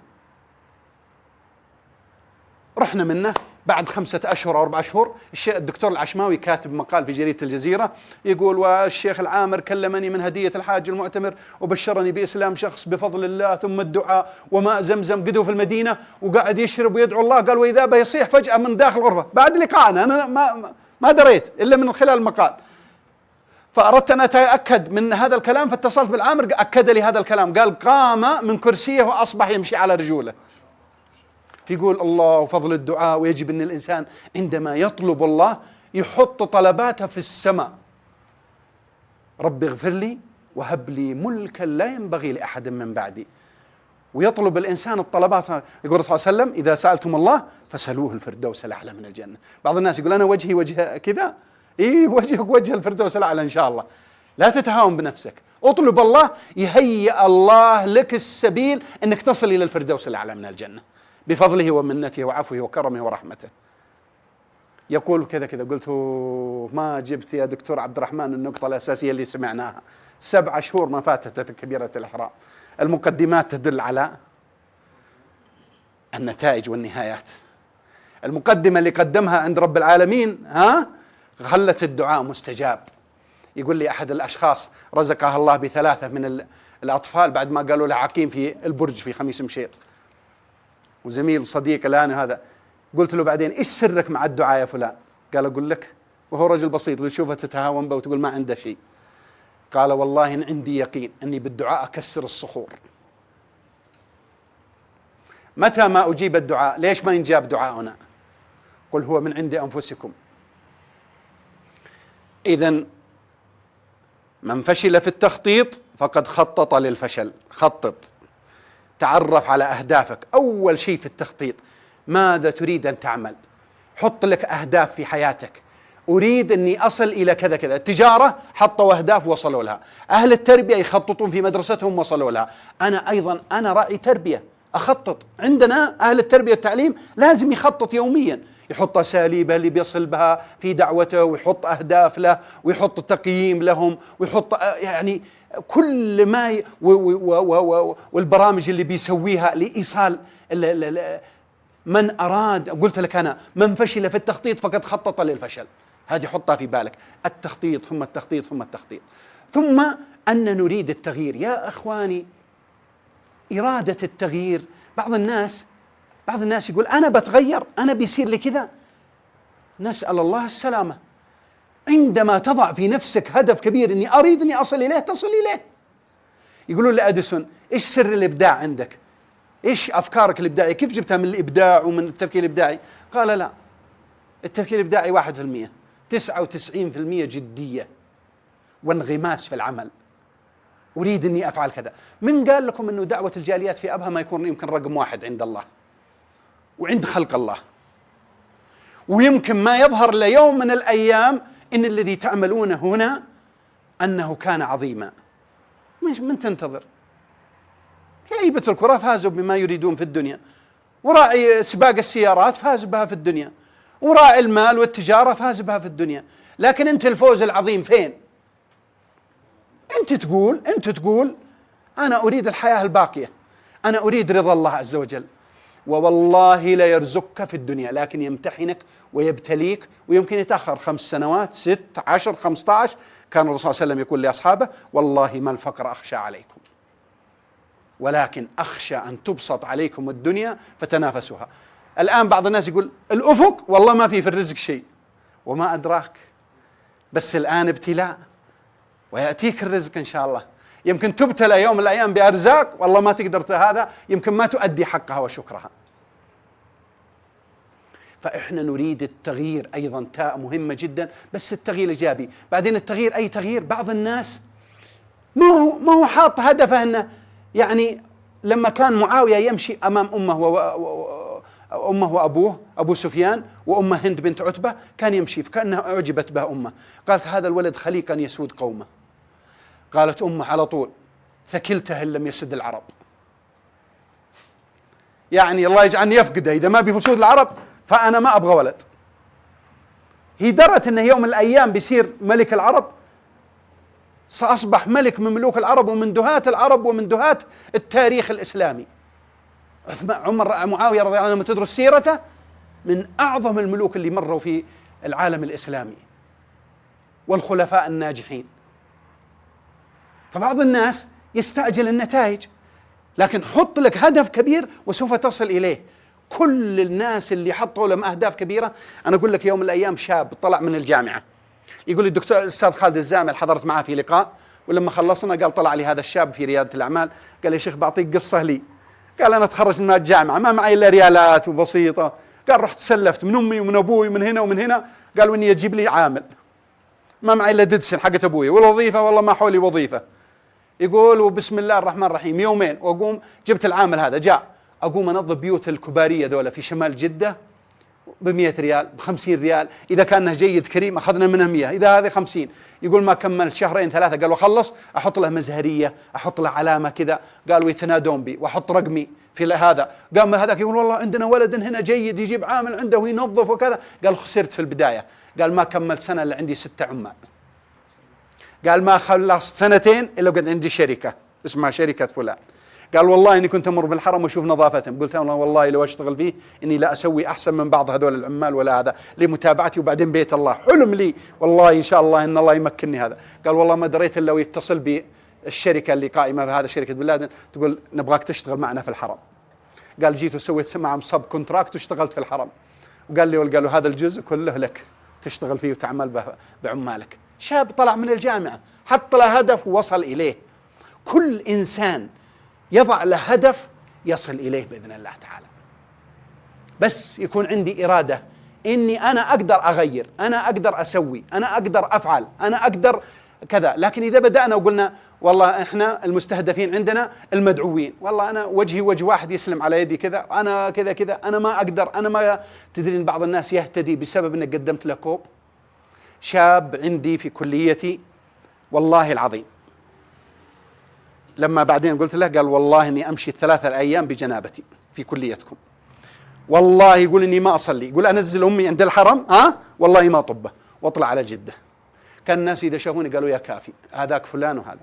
رحنا منه. بعد 5 أشهر أو 4 أشهر الدكتور العشماوي كاتب مقال في جريدة الجزيرة يقول والشيخ العامر كلمني من هدية الحاج المعتمر وبشرني بإسلام شخص بفضل الله ثم الدعاء وماء زمزم قدوا في المدينة وقاعد يشرب ويدعو الله. قال وإذا به يصيح فجأة من داخل الغرفة بعد لقاءنا، أنا ما دريت إلا من خلال المقال، فأردت أن أتأكد من هذا الكلام فاتصلت بالعامر أكد لي هذا الكلام. قال قام من كرسيه وأصبح يمشي على رجوله. فيقول الله وفضل الدعاء، ويجب أن الإنسان عندما يطلب الله يحط طلباته في السماء. رب اغفر لي وهب لي ملكا لا ينبغي لأحد من بعدي. ويطلب الإنسان الطلبات. يقول الرسول صلى الله عليه وسلم إذا سألتم الله فسألوه الفردوس الأعلى من الجنة. بعض الناس يقول أنا وجهي وجه كذا، وجهك وجه الفردوس الأعلى إن شاء الله. لا تتهاون بنفسك، اطلب الله يهيئ الله لك السبيل أنك تصل إلى الفردوس الأعلى من الجنة بفضله ومنته وعفوه وكرمه ورحمته. يقول كذا كذا. قلت ما جبت يا دكتور عبد الرحمن النقطة الأساسية اللي سمعناها. 7 شهور ما فاتت تكبيرة الإحرام. المقدمات تدل على النتائج والنهايات. المقدمة اللي قدمها عند رب العالمين خلت الدعاء مستجاب. يقول لي أحد الأشخاص رزقها الله ب3 من الأطفال بعد ما قالوا له عقيم في البرج في خميس مشيط، وزميل صديق الآن هذا. قلت له بعدين إيش سرك مع الدعاء يا فلان؟ قال أقول لك، وهو رجل بسيط وتشوفه تتهاون به وتقول ما عنده شيء. قال والله إن عندي يقين أني بالدعاء أكسر الصخور. متى ما أجيب الدعاء؟ ليش ما ينجاب دعاؤنا؟ قل هو من عند أنفسكم. إذن من فشل في التخطيط فقد خطط للفشل. خطط، تعرف على أهدافك. أول شيء في التخطيط ماذا تريد أن تعمل؟ حط لك أهداف في حياتك. أريد أني أصل إلى كذا كذا. التجارة حطوا أهداف وصلوا لها، أهل التربية يخططون في مدرستهم وصلوا لها. أنا أيضا أنا راعي تربية أخطط. عندنا أهل التربية والتعليم لازم يخطط يوميا، يحط أساليبه اللي بيصل بها في دعوته، ويحط أهداف له، ويحط تقييم لهم، ويحط يعني كل ما والبرامج اللي بيسويها لإيصال من أراد. قلت لك أنا من فشل في التخطيط فقد خطط للفشل. هذه حطها في بالك. التخطيط ثم التخطيط ثم التخطيط، ثم أن نريد التغيير. يا أخواني إرادة التغيير، بعض الناس يقول أنا بتغير، أنا بيصير لي كذا. نسأل الله السلامة. عندما تضع في نفسك هدف كبير إني أريد أني أصل إليه تصل إليه. يقولون لأديسون إيش سر الإبداع عندك؟ إيش أفكارك الإبداعية؟ كيف جبتها من الإبداع ومن التفكير الإبداعي؟ قال لا، التفكير الإبداعي 1%، 99% جدية وانغماس في العمل. أريد أني أفعل كذا. من قال لكم أنه دعوة الجاليات في أبها ما يكون يمكن رقم 1 عند الله وعند خلق الله؟ ويمكن ما يظهر ليوم من الأيام إن الذي تعملونه هنا أنه كان عظيما، من تنتظر؟ لعيبة الكرة فازوا بما يريدون في الدنيا، وراعي سباق السيارات فاز بها في الدنيا، وراعي المال والتجارة فاز بها في الدنيا. لكن أنت الفوز العظيم فين؟ أنت تقول أنا أريد الحياة الباقية، أنا أريد رضا الله عز وجل. ووالله لا يرزقك في الدنيا، لكن يمتحنك ويبتليك، ويمكن يتأخر 5 سنوات 6 10 15. كان الرسول صلى الله عليه وسلم يقول لأصحابه: والله ما الفقر أخشى عليكم، ولكن أخشى أن تبسط عليكم الدنيا فتنافسوها. الآن بعض الناس يقول الأفق والله ما في الرزق شيء، وما أدراك، بس الآن ابتلاء ويأتيك الرزق إن شاء الله. يمكن تبتلى يوم من الأيام بأرزاق والله ما تقدر هذا، يمكن ما تؤدي حقها وشكرها. فإحنا نريد التغيير أيضا، تاء مهمة جدا، بس التغيير إيجابي. بعدين التغيير أي تغيير، بعض الناس ما هو حاط هدفه أنه يعني لما كان معاوية يمشي أمام أمه وأبوه، أبو سفيان وأمه هند بنت عتبة، كان يمشي فكأنها أعجبت به أمه، قالت هذا الولد خليقا يسود قومه. قالت أمه على طول: ثكلته إن لم يسد العرب. يعني الله يجعلني يفقده، إذا ما بيسود العرب فأنا ما أبغى ولد. هي درت أنه يوم من الأيام بيصير ملك العرب، سأصبح ملك من ملوك العرب ومن دهاة العرب ومن دهاة التاريخ الإسلامي. معاوية رضي الله عنه لما تدرس سيرته من أعظم الملوك اللي مروا في العالم الإسلامي والخلفاء الناجحين. فبعض الناس يستعجل النتائج، لكن حط لك هدف كبير وسوف تصل إليه. كل الناس اللي حطوا لهم أهداف كبيرة، أنا أقول لك يوم من الأيام شاب طلع من الجامعة، يقول لي الدكتور الأستاذ خالد الزامل، حضرت معه في لقاء، ولما خلصنا قال طلع لي هذا الشاب في ريادة الأعمال، قال يا شيخ بعطيك قصة لي. قال أنا تخرجت من الجامعة ما معي إلا ريالات وبسيطة، قال رحت سلفت من أمي ومن أبوي من هنا ومن هنا، قال وإني أجيب لي عامل، ما معي إلا ددسن حقت أبوي، والوظيفة والله ما حولي وظيفة. يقول وبسم الله الرحمن الرحيم يومين وأقوم جبت العامل هذا جاء، أقوم أنظف بيوت الكبارية ذولا في شمال جدة ب100 ريال ب50 ريال، إذا كان جيد كريم أخذنا منه 100، إذا هذه 50. يقول ما كمل شهرين 3 قال وخلص أحط له مزهرية، أحط له علامة كذا، قال ويتنادون بي وأحط رقمي في هذا. قام هذاك يقول والله عندنا ولد هنا جيد يجيب عامل عنده وينظف وكذا. قال خسرت في البداية، قال ما كملت سنة إلا عندي 6 عمال. قال ما خلصت 2 سنين إلا قد عندي شركة اسمها شركة فلان. قال والله إني كنت أمر بالحرم وأشوف نظافتهم، قلت والله لو أشتغل فيه إني لا أسوي أحسن من بعض هذول العمال ولا هذا لمتابعتي، وبعدين بيت الله حلم لي والله إن شاء الله إن الله يمكنني هذا. قال والله ما دريت إلا ويتصل بالشركة اللي قائمة بهذا شركة بن لادن تقول نبغاك تشتغل معنا في الحرم. قال جيت وسويت معهم سب كونتراكت واشتغلت في الحرم، وقال لي قالوا هذا الجزء كله لك تشتغل فيه وتعمل بعمالك. شاب طلع من الجامعة حط له هدف ووصل إليه. كل إنسان يضع له هدف يصل إليه بإذن الله تعالى، بس يكون عندي إرادة إني أنا أقدر أغير، أنا أقدر أسوي، أنا أقدر أفعل، أنا أقدر كذا. لكن إذا بدأنا وقلنا والله إحنا المستهدفين عندنا المدعوين، والله أنا وجهي وجه واحد يسلم على يدي كذا، أنا كذا كذا، أنا ما أقدر، أنا ما تدرين بعض الناس يهتدي بسبب أنك قدمت له كوب. شاب عندي في كليتي والله العظيم لما بعدين قلت له قال والله إني أمشي 3 أيام بجنابتي في كليتكم، والله يقول إني ما أصلي، يقول أنزل أمي عند الحرم والله ما طبه واطلع على جدة. كان الناس إذا شافوني قالوا يا كافي هذاك فلان وهذا.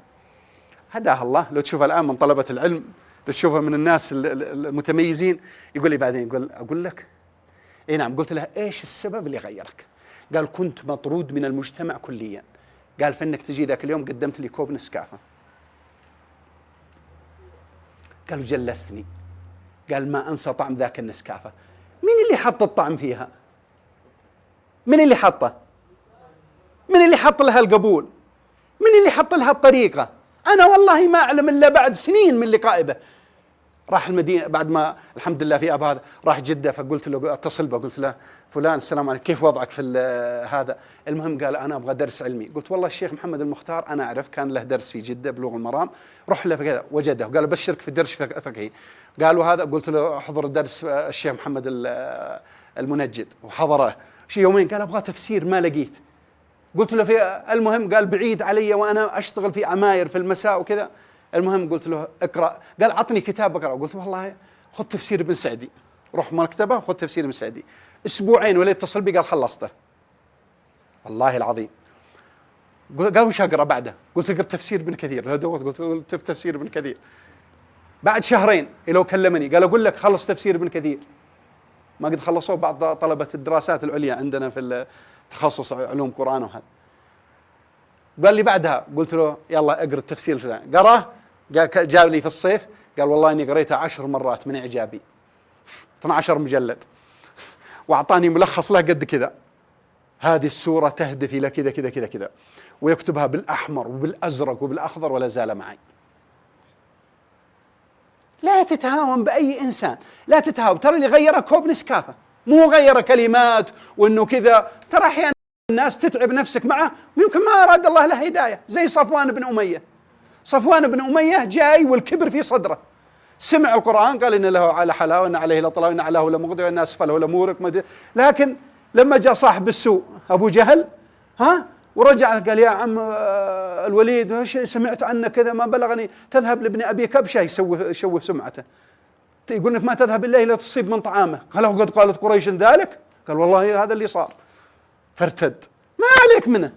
هداه الله. لو تشوف الآن من طلبة العلم، لو تشوفه من الناس المتميزين، يقول لي بعدين يقول أقول لك إيه نعم. قلت له إيش السبب اللي غيرك؟ قال كنت مطرود من المجتمع كليا، قال فإنك تجي ذاك اليوم قدمت لي كوب نسكافة، قال جلستني، قال ما أنسى طعم ذاك النسكافة. مين اللي حط الطعم فيها؟ مين اللي حطه؟ مين اللي حط لها القبول؟ مين اللي حط لها الطريقة؟ أنا والله ما أعلم إلا بعد سنين من لقائي به. راح المدينة بعد ما الحمد لله في هذا، راح جدة، فقلت له اتصل به قلت له فلان السلام عليكم كيف وضعك في هذا؟ المهم قال أنا أبغى درس علمي. قلت والله الشيخ محمد المختار أنا أعرف كان له درس في جدة بلوغ المرام، روح له كذا وجده، قال بشرك في درس فقهي. قالوا هذا، قلت له احضر درس الشيخ محمد المنجد، وحضره شيء يومين، قال أبغى تفسير ما لقيت. قلت له في المهم قال بعيد علي وأنا أشتغل في عماير في المساء وكذا. المهم قلت له اقرأ، قال عطني كتاب اقرأ. قلت والله خذ تفسير ابن سعدي، روح مكتبة وخذ تفسير ابن سعدي. أسبوعين ولا يتصل بي قال خلصته، والله العظيم. قال وش أقرأ بعده؟ قلت اقرأ تفسير ابن كثير. قلت تفسير ابن كثير. بعد شهرين لو كلمني قال أقول لك خلص تفسير ابن كثير. ما قد خلصوه بعض طلبة الدراسات العليا عندنا في التخصص علوم قرآن وهذا. قال لي بعدها، قلت له يلا اقرأ التفسير الفلاني. قرأه، جاب لي في الصيف قال والله إني قريته 10 مرات من إعجابي، 12 مجلد، وأعطاني ملخص له قد كذا. هذه السورة تهدف إلى كذا كذا كذا كذا، ويكتبها بالأحمر وبالأزرق وبالأخضر، ولا زال معي. لا تتهاون بأي إنسان، لا تتهاون. ترى اللي غيره كوب نسكافة، مو غير كلمات وإنه كذا. ترى أحيانا الناس تتعب نفسك معه ويمكن ما أراد الله له هداية. زي صفوان بن أمية. صفوان بن أمية جاي والكبر في صدره، سمع القرآن قال إن له على حلاوة وإن عليه لطلاوة وإن علاه لمغدى وإن أسفله لمورق. لكن لما جاء صاحب السوء أبو جهل ورجع قال يا عم الوليد سمعت عنك كذا ما بلغني، تذهب لابن أبي كبشة يشوه سمعته، يقول إنك ما تذهب إلا إلى تصيب من طعامه. قال وقد قالت قريش ذلك؟ قال والله هذا اللي صار. فارتد. ما عليك منه.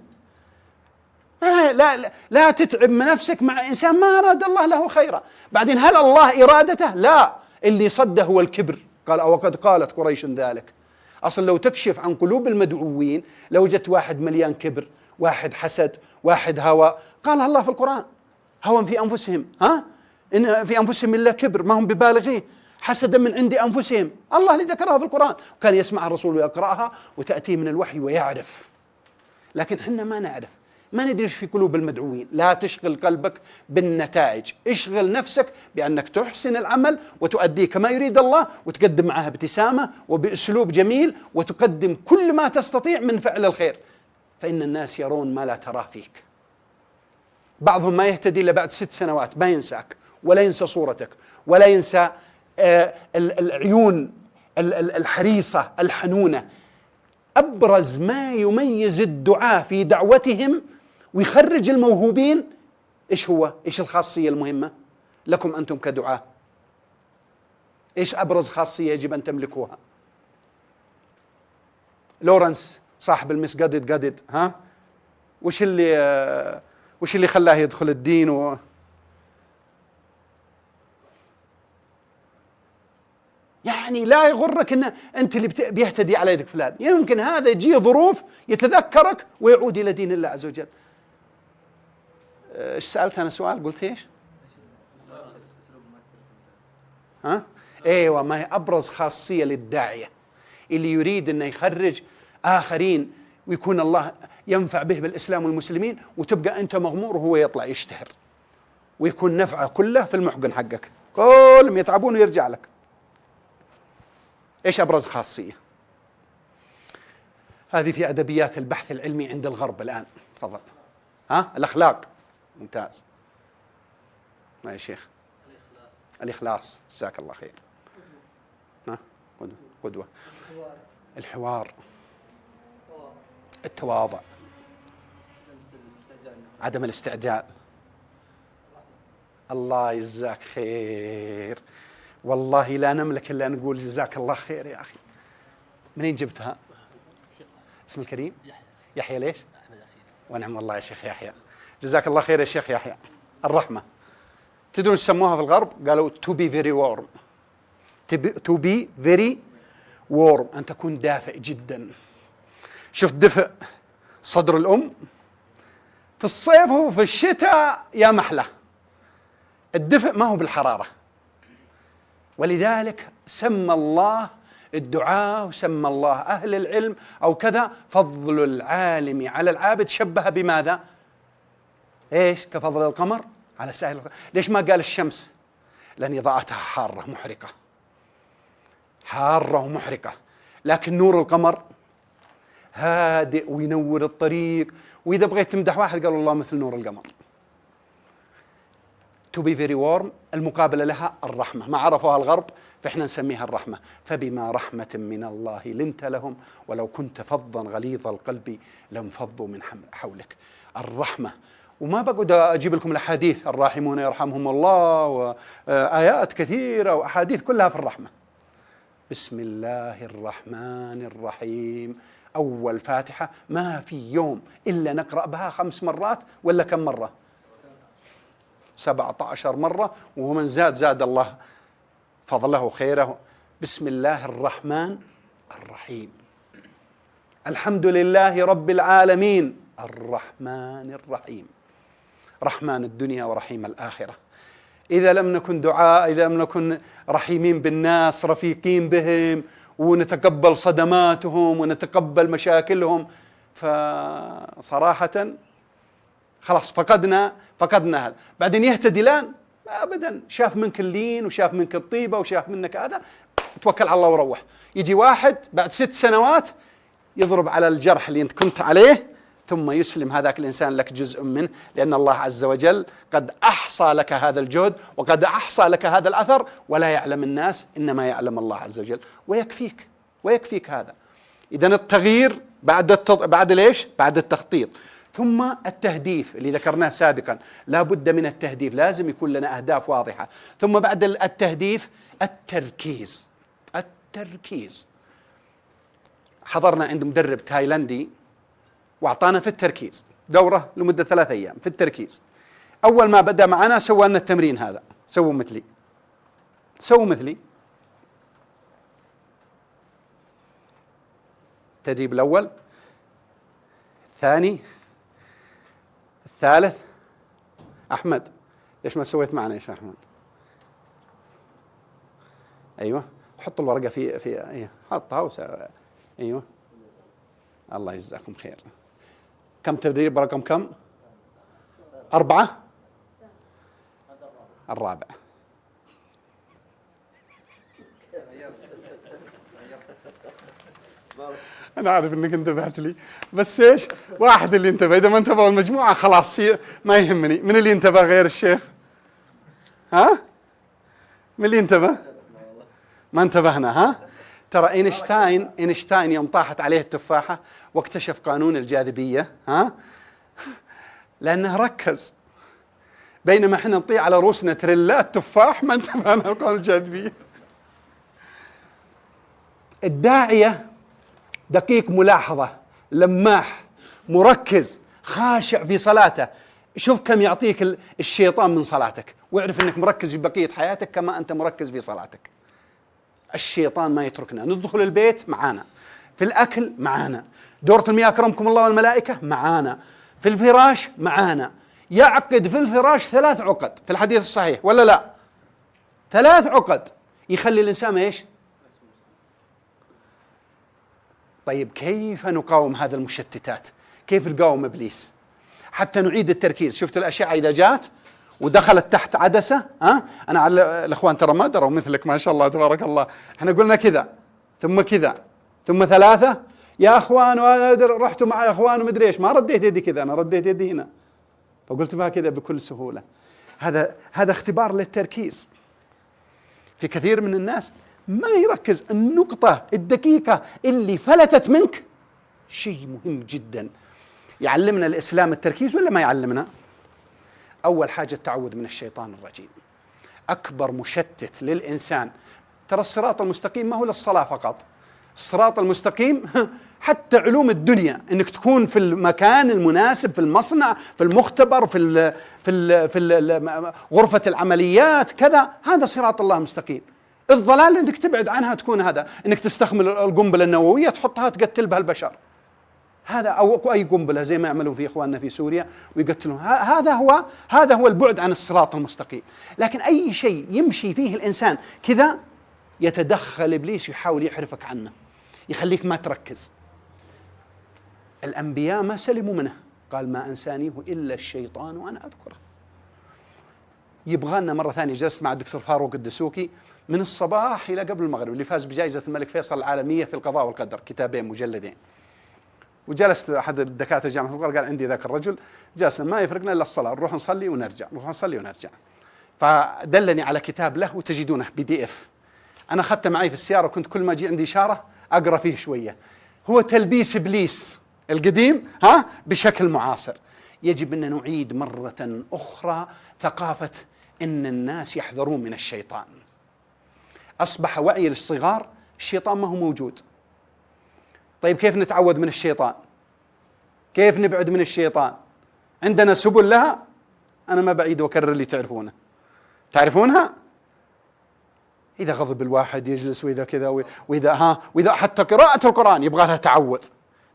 لا تتعب من نفسك مع إنسان ما أراد الله له خيرا. بعدين هل الله إرادته؟ لا، اللي صده هو الكبر. قال وقد قالت قريش ذلك. أصلا لو تكشف عن قلوب المدعوين لو وجدت واحد مليان كبر، واحد حسد، واحد هوى. قال الله في القرآن هوى في أنفسهم، إن في أنفسهم إلا كبر ما هم ببالغيه، حسدا من عند أنفسهم. الله اللي ذكرها في القرآن، وكان يسمع الرسول ويقرأها وتأتي من الوحي ويعرف. لكن حنا ما نعرف، ما ندري ايش في قلوب المدعوين. لا تشغل قلبك بالنتائج، اشغل نفسك بأنك تحسن العمل وتؤديه كما يريد الله، وتقدم معها ابتسامة وبأسلوب جميل، وتقدم كل ما تستطيع من فعل الخير، فإن الناس يرون ما لا تراه فيك. بعضهم ما يهتدي إلا بعد 6 سنوات، ما ينساك ولا ينسى صورتك ولا ينسى العيون الحريصة الحنونة. أبرز ما يميز الدعاة في دعوتهم ويخرج الموهوبين إيش هو؟ إيش الخاصية المهمة لكم أنتم كدعاة؟ إيش أبرز خاصية يجب أن تملكوها؟ لورنس صاحب المس قدد وش اللي خلاه يدخل الدين يعني لا يغرك ان انت اللي بيهتدي على يدك فلان. يمكن هذا يجي ظروف يتذكرك ويعود الى دين الله عز وجل. ايش سألت انا سؤال؟ قلت ايش؟ ايوه، ما هي ابرز خاصية للداعية اللي يريد انه يخرج اخرين ويكون الله ينفع به بالاسلام والمسلمين، وتبقى انت مغمور وهو يطلع يشتهر ويكون نفعه كله في المحقن حقك، كلهم يتعبون ويرجع لك. ايش ابرز خاصية؟ هذه في ادبيات البحث العلمي عند الغرب الان. تفضل. الاخلاق. ممتاز. ما يا شيخ؟ الاخلاص. جزاك الله خير. قدوة. الحوار. التواضع. عدم الاستعجال. الله يجزاك خير. والله لا نملك إلا نقول جزاك الله خير يا أخي. منين جبتها؟ اسم الكريم؟ يحيى ليش؟ ونعم الله يا شيخ يحيى، جزاك الله خير يا شيخ يحيى. الرحمة تدرون ايش سموها في الغرب؟ قالوا to be very warm. to be very warm، أن تكون دافئ جدا. شفت دفء صدر الأم في الصيف وفي الشتاء يا محلى. الدفء ما هو بالحرارة، ولذلك سمى الله الدعاء وسمى الله أهل العلم أو كذا فضل العالم على العابد شبه بماذا؟ إيش؟ كفضل القمر على سائر القمر. ليش ما قال الشمس؟ لأن إضاءتها حارة محرقة، حارة ومحرقة، لكن نور القمر هادئ وينور الطريق. وإذا بغيت تمدح واحد قال الله مثل نور القمر. to be very warm المقابلة لها الرحمة، ما عرفوها الغرب فإحنا نسميها الرحمة. فبما رحمة من الله لنت لهم ولو كنت فظا غليظ القلب لانفضوا من حولك. الرحمة وما بقعد أجيب لكم الأحاديث الراحمون يرحمهم الله وآيات كثيرة وأحاديث كلها في الرحمة. بسم الله الرحمن الرحيم، أول فاتحة ما في يوم إلا نقرأ بها 5 مرات ولا كم مرة؟ 17 مرة، ومن زاد زاد الله فضله خيره. بسم الله الرحمن الرحيم، الحمد لله رب العالمين الرحمن الرحيم، رحمن الدنيا ورحيم الآخرة. إذا لم نكن رحيمين بالناس رفيقين بهم ونتقبل صدماتهم ونتقبل مشاكلهم، فصراحة خلاص فقدنا هذا. بعدين يهتدي لان أبدا، شاف منك اللين وشاف منك الطيبة وشاف منك هذا، توكل على الله وروح. يجي واحد بعد 6 سنوات يضرب على الجرح اللي انت كنت عليه، ثم يسلم هذاك الإنسان لك جزء منه، لأن الله عز وجل قد أحصى لك هذا الجهد وقد أحصى لك هذا الأثر، ولا يعلم الناس إنما يعلم الله عز وجل، ويكفيك هذا. إذن التغيير بعد ليش؟ بعد التخطيط. ثم التهديف اللي ذكرناه سابقا، لا بد من التهديف، لازم يكون لنا أهداف واضحة. ثم بعد التهديف التركيز. حضرنا عند مدرب تايلاندي واعطانا في التركيز دورة لمدة 3 أيام في التركيز. أول ما بدأ معنا سوى لنا التمرين هذا، سووا مثلي. التدريب الأول، الثاني، الثالث. أحمد ليش ما سويت معنا يا شيخ أحمد؟ أيوة، حط الورقة في أيوة، حطها أيوة، الله يجزاكم خير. كم تدريب رقم كم؟ 4. الرابع. أنا أعرف أنك انتبهت لي، بس إيش؟ واحد اللي انتبه، إذا ما انتبهوا المجموعة خلاص ما يهمني. من اللي انتبه غير الشيخ؟ ها؟ من اللي انتبه؟ ما انتبهنا. ها؟ ترى إينشتاين يوم طاحت عليه التفاحة واكتشف قانون الجاذبية، ها؟ لأنه ركز، بينما احنا نطيع على رؤوسنا تريلات تفاح ما انتبهنا لقانون الجاذبية. الداعية دقيق ملاحظة، لماح، مركز، خاشع في صلاته. شوف كم يعطيك الشيطان من صلاتك، واعرف انك مركز في بقية حياتك كما انت مركز في صلاتك. الشيطان ما يتركنا، ندخل البيت معانا، في الأكل معانا، دورة المياه أكرمكم الله والملائكة معانا، في الفراش معانا. يعقد في الفراش 3 عقد في الحديث الصحيح ولا لا؟ 3 عقد يخلي الإنسان إيش؟ طيب كيف نقاوم هذا المشتتات؟ كيف نقاوم إبليس حتى نعيد التركيز؟ شفت الأشعة إذا جات ودخلت تحت عدسة، أنا على الأخوان ترى ما دروا مثلك ما شاء الله تبارك الله. احنا قلنا كذا ثم كذا ثم 3 يا أخوان، وأنا رحت مع أخوان ومدري إيش، ما رديت يدي كذا، أنا رديت يدي هنا، فقلت بها كذا بكل سهولة. هذا اختبار للتركيز. في كثير من الناس ما يركز، النقطة الدقيقة اللي فلتت منك شيء مهم جدا. يعلمنا الإسلام التركيز ولا ما يعلمنا؟ أول حاجة التعوذ من الشيطان الرجيم. أكبر مشتت للإنسان، ترى الصراط المستقيم ما هو للصلاة فقط، الصراط المستقيم حتى علوم الدنيا، انك تكون في المكان المناسب، في المصنع، في المختبر، في غرفة العمليات كذا، هذا صراط الله المستقيم. الضلال انك تبعد عنها، تكون هذا انك تستخدم القنبلة النووية تحطها تقتل بها البشر، هذا أو أي قنبلة زي ما يعملوا في إخواننا في سوريا ويقتلون. هذا هو البعد عن الصراط المستقيم. لكن أي شيء يمشي فيه الإنسان كذا يتدخل إبليس يحاول يحرفك عنه، يخليك ما تركز. الأنبياء ما سلموا منه، قال ما أنسانيه إلا الشيطان وأنا أذكره. يبغانا مرة ثانية. جلست مع الدكتور فاروق الدسوقي من الصباح إلى قبل المغرب، اللي فاز بجائزة الملك فيصل العالمية في القضاء والقدر، كتابين مجلدين. وجلست أحد الدكاترة جامعة القرى قال عندي ذاك الرجل جالسنا ما يفرقنا إلا الصلاة، نروح نصلي ونرجع، نروح نصلي ونرجع. فدلني على كتاب له وتجدونه PDF، أنا أخذته معي في السيارة، وكنت كل ما أجي عندي إشارة أقرأ فيه شوية. هو تلبيس إبليس القديم بشكل معاصر. يجب أن نعيد مرة أخرى ثقافة أن الناس يحذرون من الشيطان. أصبح وعي للصغار الشيطان ما هو موجود. طيب كيف نتعوذ من الشيطان؟ كيف نبعد من الشيطان؟ عندنا سبل لها، أنا ما بعيد وأكرر اللي تعرفونها. إذا غضب الواحد يجلس، وإذا كذا، وإذا حتى قراءة القرآن يبغى لها تعوذ.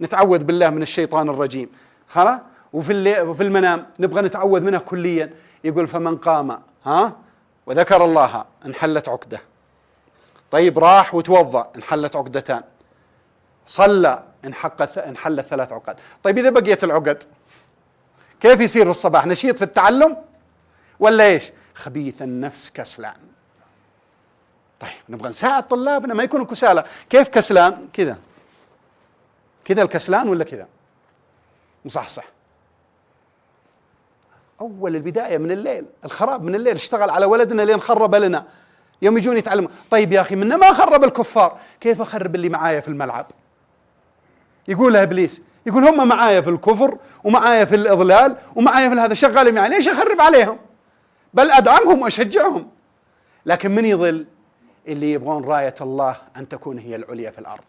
نتعوذ بالله من الشيطان الرجيم، خلاص. وفي المنام نبغى نتعوذ منه كليا. يقول فمن قام وذكر الله انحلت عقدة. طيب راح وتوضأ انحلت عقدتان. صلى انحلت 3 عقد. طيب إذا بقيت العقد كيف يصير في الصباح؟ نشيط في التعلم ولا إيش؟ خبيث النفس كسلان. طيب نبغى نساعد طلابنا ما يكونوا كسالى. كيف كسلان؟ كذا الكسلان ولا كذا؟ مصحصح. أول البداية من الليل، الخراب من الليل. اشتغل على ولدنا لين خرب لنا. يوم يجون يتعلموا، طيب يا أخي منا ما خرب الكفار، كيف أخرب اللي معايا في الملعب؟ يقولها إبليس، يقول هم معايا في الكفر ومعايا في الإضلال ومعايا في هذا، شغالين معي، ليش أخرب عليهم؟ بل أدعمهم وأشجعهم. لكن من يضل؟ اللي يبغون راية الله أن تكون هي العليا في الأرض.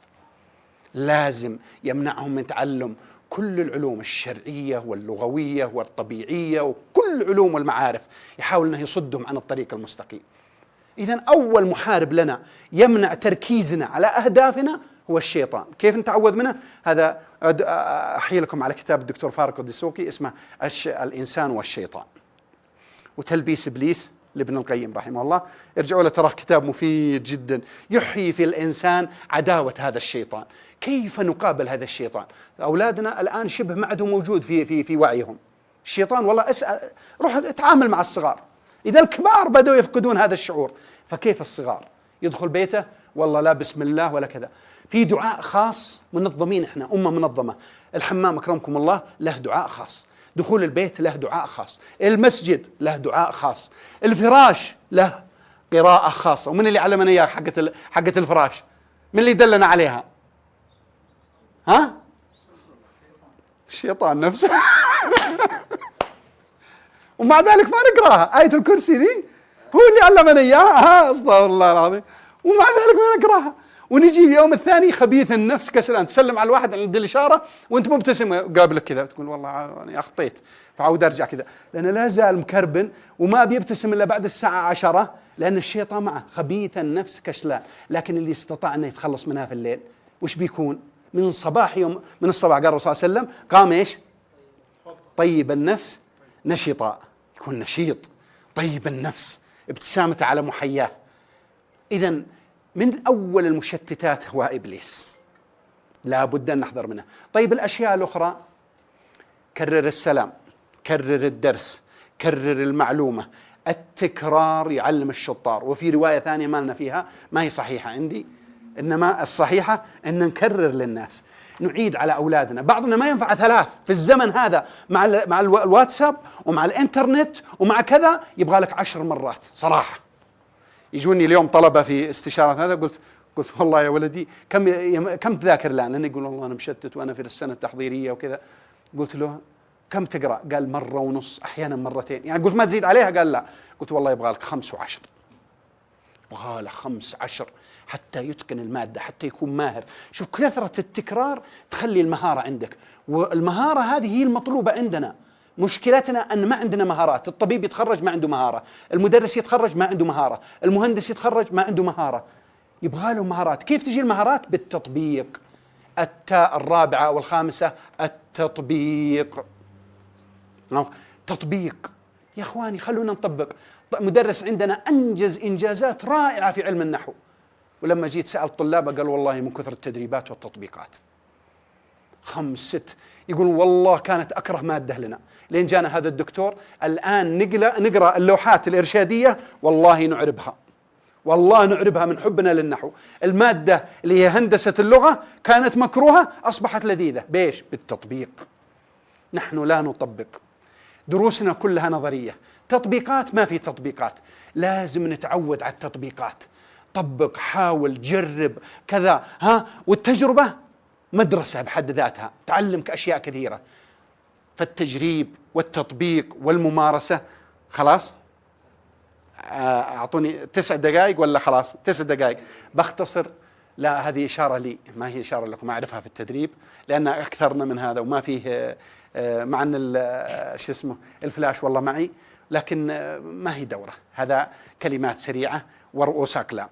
لازم يمنعهم من تعلم كل العلوم الشرعية واللغوية والطبيعية وكل علوم والمعارف، يحاول أنه يصدهم عن الطريق المستقيم. إذن أول محارب لنا يمنع تركيزنا على أهدافنا هو الشيطان. كيف نتعوذ منه؟ هذا أحيي لكم على كتاب الدكتور فارق الدسوقي اسمه الإنسان والشيطان وتلبيس إبليس لابن القيم رحمه الله. ارجعوا له، ترى كتاب مفيد جدا، يحيي في الإنسان عداوة هذا الشيطان. كيف نقابل هذا الشيطان؟ أولادنا الآن شبه ما عاد موجود في وعيهم الشيطان. والله اسأل، روح اتعامل مع الصغار. إذا الكبار بدأوا يفقدون هذا الشعور، فكيف الصغار؟ يدخل بيته والله لا بسم الله ولا كذا. في دعاء خاص منظمين، احنا أمة منظمة. الحمام أكرمكم الله له دعاء خاص، دخول البيت له دعاء خاص، المسجد له دعاء خاص، الفراش له قراءة خاصة. ومن اللي علمنا إياها حقة الفراش؟ من اللي دلنا عليها؟ الشيطان نفسه. ومع ذلك ما نقراها. آية الكرسي ذي هو اللي علمنا إياها، استغفر الله العظيم، ومع ذلك ما نقراها. ونجي اليوم الثاني خبيث النفس كسلان، تسلم على الواحد عند الإشارة وأنت مبتسم قابلك كذا، تقول والله أنا أخطيت فعود أرجع كذا، لأنه لا زال مكربن وما بيبتسم إلا بعد الساعة 10، لأن الشيطان معه. خبيث النفس كسلان. لكن اللي استطاع أنه يتخلص منها في الليل وش بيكون؟ من الصباح قال الرسول صلى الله عليه وسلم قام إيش؟ طيب النفس نشطا، يكون نشيط طيب النفس، ابتسامته على محياه. إذن من أول المشتتات هو إبليس، لا بد أن نحذر منه. طيب الأشياء الأخرى، كرر السلام، كرر الدرس، كرر المعلومة. التكرار يعلم الشطار. وفي رواية ثانية ما لنا فيها، ما هي صحيحة عندي، إنما الصحيحة أن نكرر للناس، نعيد على أولادنا. بعضنا ما ينفع 3 في الزمن هذا مع الواتساب ومع الإنترنت ومع كذا، يبغى لك 10 مرات صراحة. يجوني اليوم طلبة في استشارات هذا، قلت والله يا ولدي كم تذاكر الآن؟ لأنه يقول والله أنا مشتت وأنا في السنة التحضيرية وكذا. قلت له كم تقرأ؟ قال 1.5 أحيانا 2 يعني. قلت ما تزيد عليها؟ قال لا. قلت والله يبغى لك 5 و10، يبغى له 15 حتى يتقن المادة، حتى يكون ماهر. شوف كثرة التكرار تخلي المهارة عندك، والمهارة هذه هي المطلوبة عندنا. مشكلتنا أن ما عندنا مهارات. الطبيب يتخرج ما عنده مهارة، المدرس يتخرج ما عنده مهارة، المهندس يتخرج ما عنده مهارة. يبغى له مهارات. كيف تجي المهارات؟ بالتطبيق. التاء الرابعة والخامسة التطبيق. تطبيق يا إخواني، خلونا نطبق. مدرس عندنا أنجز إنجازات رائعة في علم النحو، ولما جيت سأل طلابه قال والله من كثر التدريبات والتطبيقات 5 6. يقول والله كانت أكره مادة لنا لين جانا هذا الدكتور. الآن نقرأ اللوحات الإرشادية والله نعربها من حبنا للنحو. المادة اللي هي هندسة اللغة كانت مكروهة أصبحت لذيذة. بيش؟ بالتطبيق. نحن لا نطبق، دروسنا كلها نظرية. تطبيقات ما في تطبيقات. لازم نتعود على التطبيقات. طبق، حاول، جرب كذا. والتجربة مدرسة بحد ذاتها، تعلمك أشياء كثيرة. فالتجريب والتطبيق والممارسة. خلاص أعطوني 9 دقائق ولا خلاص 9 دقائق بختصر. لا هذه إشارة لي، ما هي إشارة لكم، أعرفها في التدريب لأن أكثرنا من هذا وما فيه مع أن شو اسمه الفلاش والله معي، لكن ما هي دورة، هذا كلمات سريعة ورؤوس أقلام.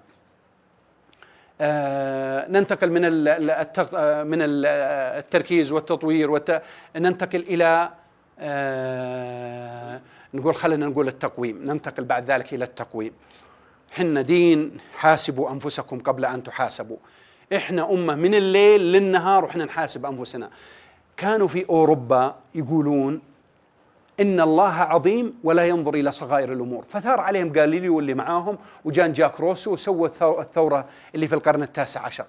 ننتقل من التركيز والتطوير ننتقل إلى خلينا نقول التقويم. ننتقل بعد ذلك إلى التقويم. حنا دين حاسبوا أنفسكم قبل أن تحاسبوا. إحنا أمة من الليل للنهار وإحنا نحاسب أنفسنا. كانوا في أوروبا يقولون إن الله عظيم ولا ينظر إلى صغائر الأمور، فثار عليهم غاليليو واللي معاهم وجان جاك روسو وسوى الثورة اللي في القرن ال19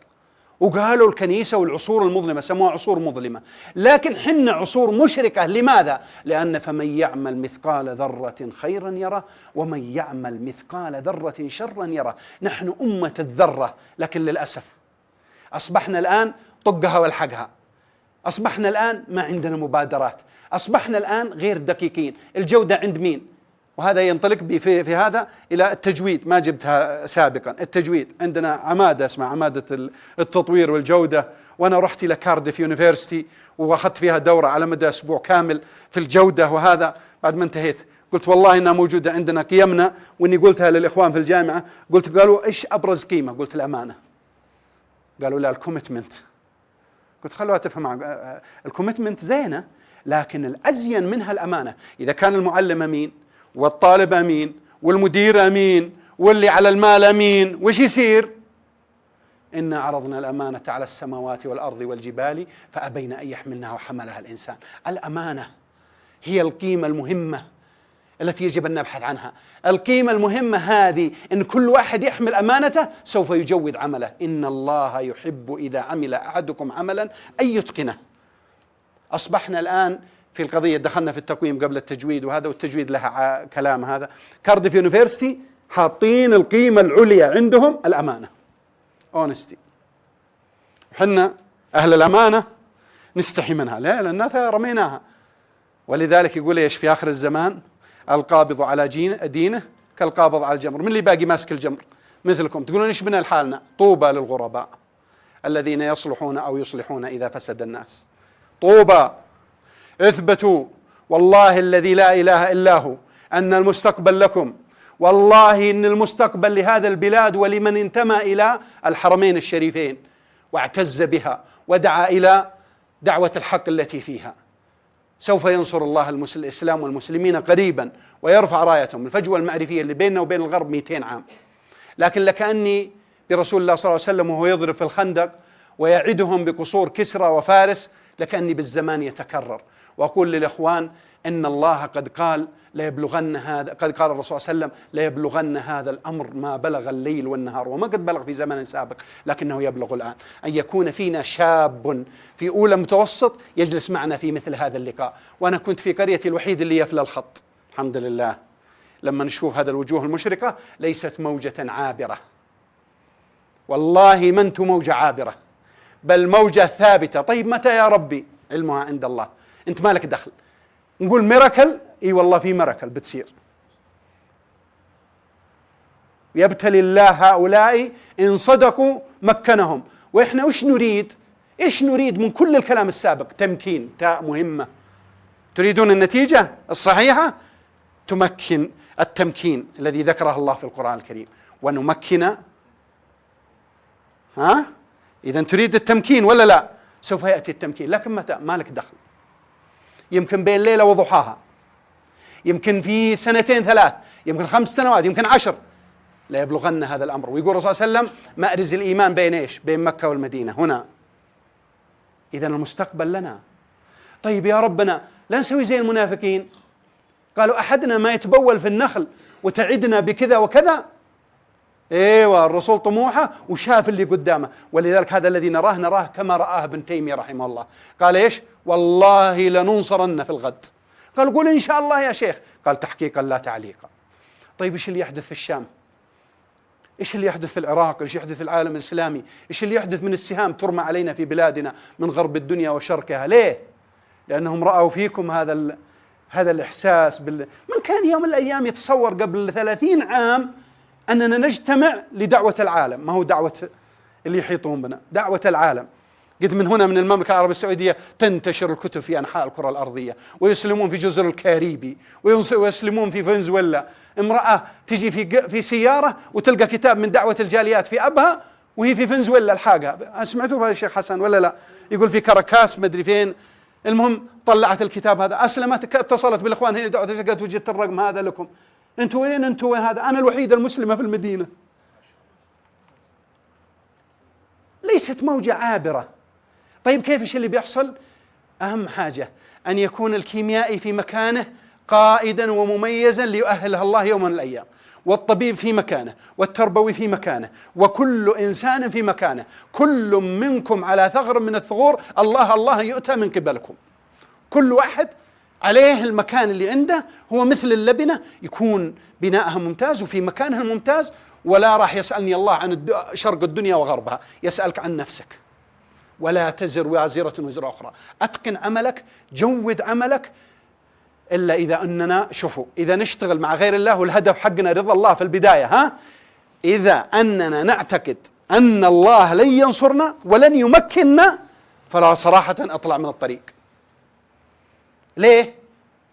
وقالوا الكنيسة والعصور المظلمة سموها عصور مظلمة، لكن حنا عصور مشرقة. لماذا؟ لأن فمن يعمل مثقال ذرة خيرا يره ومن يعمل مثقال ذرة شرا يره. نحن أمة الذرة، لكن للأسف أصبحنا الآن طقها والحقها، أصبحنا الآن ما عندنا مبادرات، أصبحنا الآن غير دقيقين. الجودة عند مين؟ وهذا ينطلق بي في هذا إلى التجويد، ما جبتها سابقا. التجويد عندنا عمادة اسمها عمادة التطوير والجودة، وأنا رحت إلى كارديف يونيفرسيتي وأخذت فيها دورة على مدى أسبوع كامل في الجودة. وهذا بعد ما انتهيت قلت والله إنها موجودة عندنا قيمنا، وإني قلتها للإخوان في الجامعة. قالوا إيش أبرز قيمة؟ قلت الأمانة. قالوا لا الكوميتمنت. قلت خلوها تفهم. الكوميتمنت زينة لكن الأزين منها الأمانة. إذا كان المعلم أمين والطالب أمين والمدير أمين واللي على المال أمين، وش يصير؟ إنا عرضنا الأمانة على السماوات والأرض والجبال فأبين أن يحملنها وحملها الإنسان. الأمانة هي القيمة المهمة التي يجب أن نبحث عنها. القيمة المهمة هذه إن كل واحد يحمل أمانته سوف يجود عمله. إن الله يحب إذا عمل أحدكم عملا أن يتقنه. أصبحنا الآن في القضية، دخلنا في التقويم قبل التجويد وهذا، والتجويد لها كلام. هذا كارديف يونيفرسيتي حاطين القيمة العليا عندهم الأمانة، اونستي. وحنا أهل الأمانة نستحي منها، لا لأنها رميناها. ولذلك يقول إيش في آخر الزمان؟ القابض على دينه كالقابض على الجمر. من اللي باقي ماسك الجمر؟ مثلكم. تقولون إيش بنا لحالنا؟ طوبى للغرباء الذين يصلحون أو يصلحون إذا فسد الناس. طوبى. اثبتوا والله الذي لا إله إلا هو أن المستقبل لكم، والله إن المستقبل لهذا البلاد ولمن انتمى إلى الحرمين الشريفين واعتز بها ودعا إلى دعوة الحق التي فيها. سوف ينصر الله الإسلام والمسلمين قريبا ويرفع رايتهم. الفجوة المعرفية اللي بيننا وبين الغرب 200 عام، لكن لكأني برسول الله صلى الله عليه وسلم وهو يضرب في الخندق ويعدهم بقصور كسرى وفارس، لكأني بالزمان يتكرر. وأقول للإخوان إن الله قد قال ليبلغن هذا، قد قال الرسول صلى الله عليه وسلم ليبلغن هذا الأمر ما بلغ الليل والنهار، وما قد بلغ في زمن سابق لكنه يبلغ الآن. أن يكون فينا شاب في أولى متوسط يجلس معنا في مثل هذا اللقاء. وأنا كنت في قريتي الوحيد اللي يفلى الخط الحمد لله. لما نشوف هذا الوجوه المشرقة ليست موجة عابرة، والله ما أنتم موجة عابرة بل موجة ثابتة. طيب متى يا ربي؟ علمها عند الله، أنت مالك دخل. نقول ميراكل، إي والله في ميراكل بتصير. يبتلي الله هؤلاء إن صدقوا مكنهم. وإحنا وش نريد؟ إيش نريد من كل الكلام السابق؟ تمكين، تاء مهمة. تريدون النتيجة الصحيحة؟ تمكن التمكين الذي ذكره الله في القرآن الكريم. ونمكن، إذا تريد التمكين ولا لا؟ سوف يأتي التمكين، لكن متى؟ مالك دخل. يمكن بين ليلة وضحاها، يمكن في 2 3، يمكن 5 سنوات، يمكن 10. لا يبلغن هذا الأمر. ويقول الرسول صلى الله عليه وسلم مأرز الإيمان بين إيش؟ بين مكة والمدينة هنا. إذا المستقبل لنا. طيب يا ربنا لا نسوي زي المنافقين، قالوا أحدنا ما يتبول في النخل وتعدنا بكذا وكذا. ايوه الرسول طموحه وشاف اللي قدامه. ولذلك هذا الذي نراه كما رآه ابن تيمية رحمه الله. قال ايش؟ والله لننصرن في الغد. قال قول ان شاء الله يا شيخ. قال تحقيقا لا تعليقا. طيب ايش اللي يحدث في الشام؟ ايش اللي يحدث في العراق؟ ايش يحدث في العالم الاسلامي؟ ايش اللي يحدث من السهام ترمى علينا في بلادنا من غرب الدنيا وشرقها؟ ليه؟ لأنهم رأوا فيكم هذا الإحساس من كان يوم من الأيام يتصور قبل 30 عام أننا نجتمع لدعوة العالم، ما هو دعوة اللي يحيطون بنا، دعوة العالم. قد من هنا من المملكة العربية السعودية تنتشر الكتب في أنحاء الكرة الأرضية، ويسلمون في جزر الكاريبي، ويسلمون في فنزويلا. امرأة تجي في سيارة وتلقى كتاب من دعوة الجاليات في أبها وهي في فنزويلا الحاجة. سمعتوا بهذا الشيخ حسن ولا لا؟ يقول في كاراكاس مدري فين. المهم طلعت الكتاب هذا، أسلمت، اتصلت بالإخوان هنا دعوة، قالت وجدت الرقم هذا لكم. أنتوا وين؟ أنتوا وين؟ هذا أنا الوحيدة المسلمة في المدينة. ليست موجة عابرة. طيب كيف ايش اللي بيحصل؟ أهم حاجة أن يكون الكيميائي في مكانه قائدا ومميزا ليؤهله الله يوم من الأيام، والطبيب في مكانه، والتربوي في مكانه، وكل إنسان في مكانه. كل منكم على ثغر من الثغور الله يؤتى من قبلكم. كل واحد عليه المكان اللي عنده، هو مثل اللبنة، يكون بناءها ممتاز وفي مكانها الممتاز، ولا راح يسألني الله عن شرق الدنيا وغربها، يسألك عن نفسك. ولا تزر وازرة وزر أخرى. أتقن عملك، جود عملك. إلا إذا أننا شوفوا، إذا نشتغل مع غير الله والهدف حقنا رضا الله في البداية، إذا أننا نعتقد أن الله لن ينصرنا ولن يمكننا، فلا صراحة أطلع من الطريق. ليه؟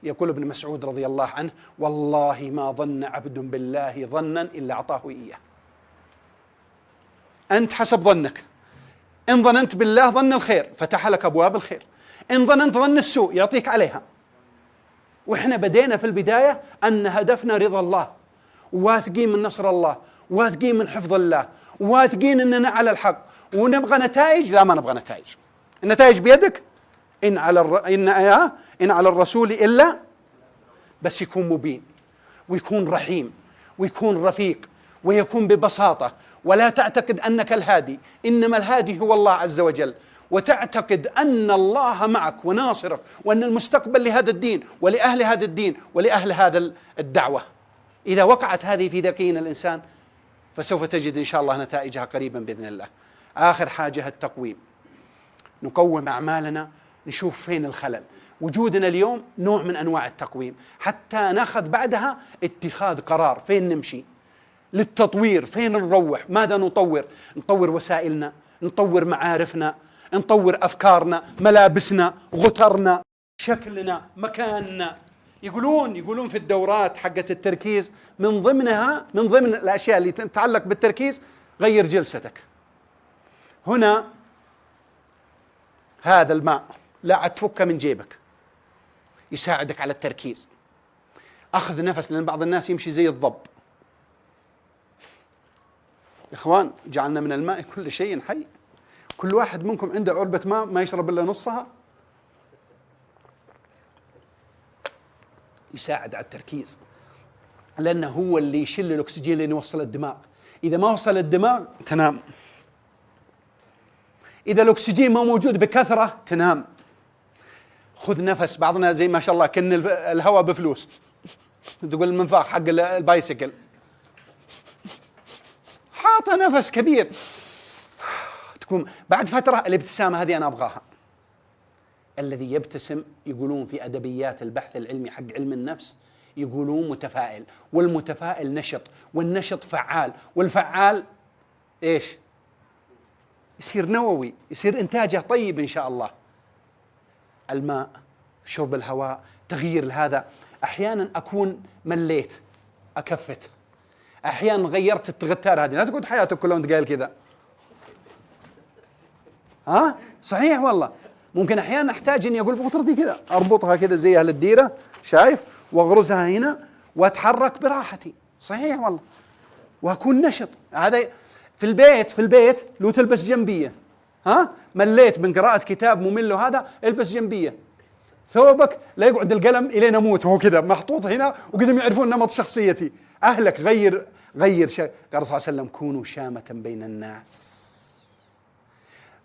يقول ابن مسعود رضي الله عنه: والله ما ظن عبد بالله ظنا إلا أعطاه إياه. أنت حسب ظنك. إن ظننت بالله ظن الخير فتح لك أبواب الخير، إن ظننت ظن السوء يعطيك عليها. وإحنا بدينا في البداية أن هدفنا رضا الله، واثقين من نصر الله، واثقين من حفظ الله، واثقين أننا على الحق. ونبغى نتائج؟ لا، ما نبغى نتائج. النتائج بيدك. إن على الرسول إلا، بس يكون مبين ويكون رحيم ويكون رفيق ويكون ببساطة، ولا تعتقد أنك الهادي، إنما الهادي هو الله عز وجل. وتعتقد أن الله معك وناصرك، وأن المستقبل لهذا الدين ولأهل هذا الدين ولأهل هذا الدعوة. إذا وقعت هذه في ذكينا الإنسان فسوف تجد إن شاء الله نتائجها قريبا بإذن الله. آخر حاجة التقويم. نقوم أعمالنا، نشوف فين الخلل. وجودنا اليوم نوع من أنواع التقويم، حتى نأخذ بعدها اتخاذ قرار فين نمشي للتطوير، فين نروح، ماذا نطور. نطور وسائلنا، نطور معارفنا، نطور أفكارنا، ملابسنا، غترنا، شكلنا، مكاننا. يقولون في الدورات حقة التركيز من ضمن الأشياء اللي تتعلق بالتركيز: غير جلستك. هنا هذا الماء لا تفكه من جيبك، يساعدك على التركيز. أخذ نفس، لأن بعض الناس يمشي زي الضب. إخوان، جعلنا من الماء كل شيء حي. كل واحد منكم عنده علبة ماء ما يشرب إلا نصها، يساعد على التركيز، لأنه هو اللي يشيل الأكسجين اللي يوصل الدماغ. إذا ما وصل الدماغ تنام، إذا الأكسجين ما موجود بكثرة تنام. خذ نفس. بعضنا زي ما شاء الله كن الهواء بفلوس، تقول المنفاخ حق البايسكل، حاطة نفس كبير. تكون بعد فترة الابتسامة هذه أنا أبغاها. الذي يبتسم، يقولون في أدبيات البحث العلمي حق علم النفس، يقولون متفائل، والمتفائل نشط، والنشط فعال، والفعال إيش؟ يصير نووي، يصير إنتاجه طيب إن شاء الله. الماء، شرب الهواء، تغيير هذا. أحيانا أكون مليت أكفت، أحيانا غيرت التغتار هذه. لا تقعد حياتك كلها وأنت قايل كذا. صحيح والله. ممكن أحيانا أحتاج إني أقول بغطرتي كذا، أربطها كذا زي أهل الديرة، شايف، وأغرزها هنا وأتحرك براحتي. صحيح والله. وأكون نشط. هذا في البيت لو تلبس جنبية. مليت من قراءة كتاب ممل وهذا، البس جنبية. ثوبك لا يقعد القلم إلين أموت وهو كذا محطوط هنا، وقدم يعرفون نمط شخصيتي. أهلك غير شيء. قال صلى الله عليه وسلم: كونوا شامة بين الناس.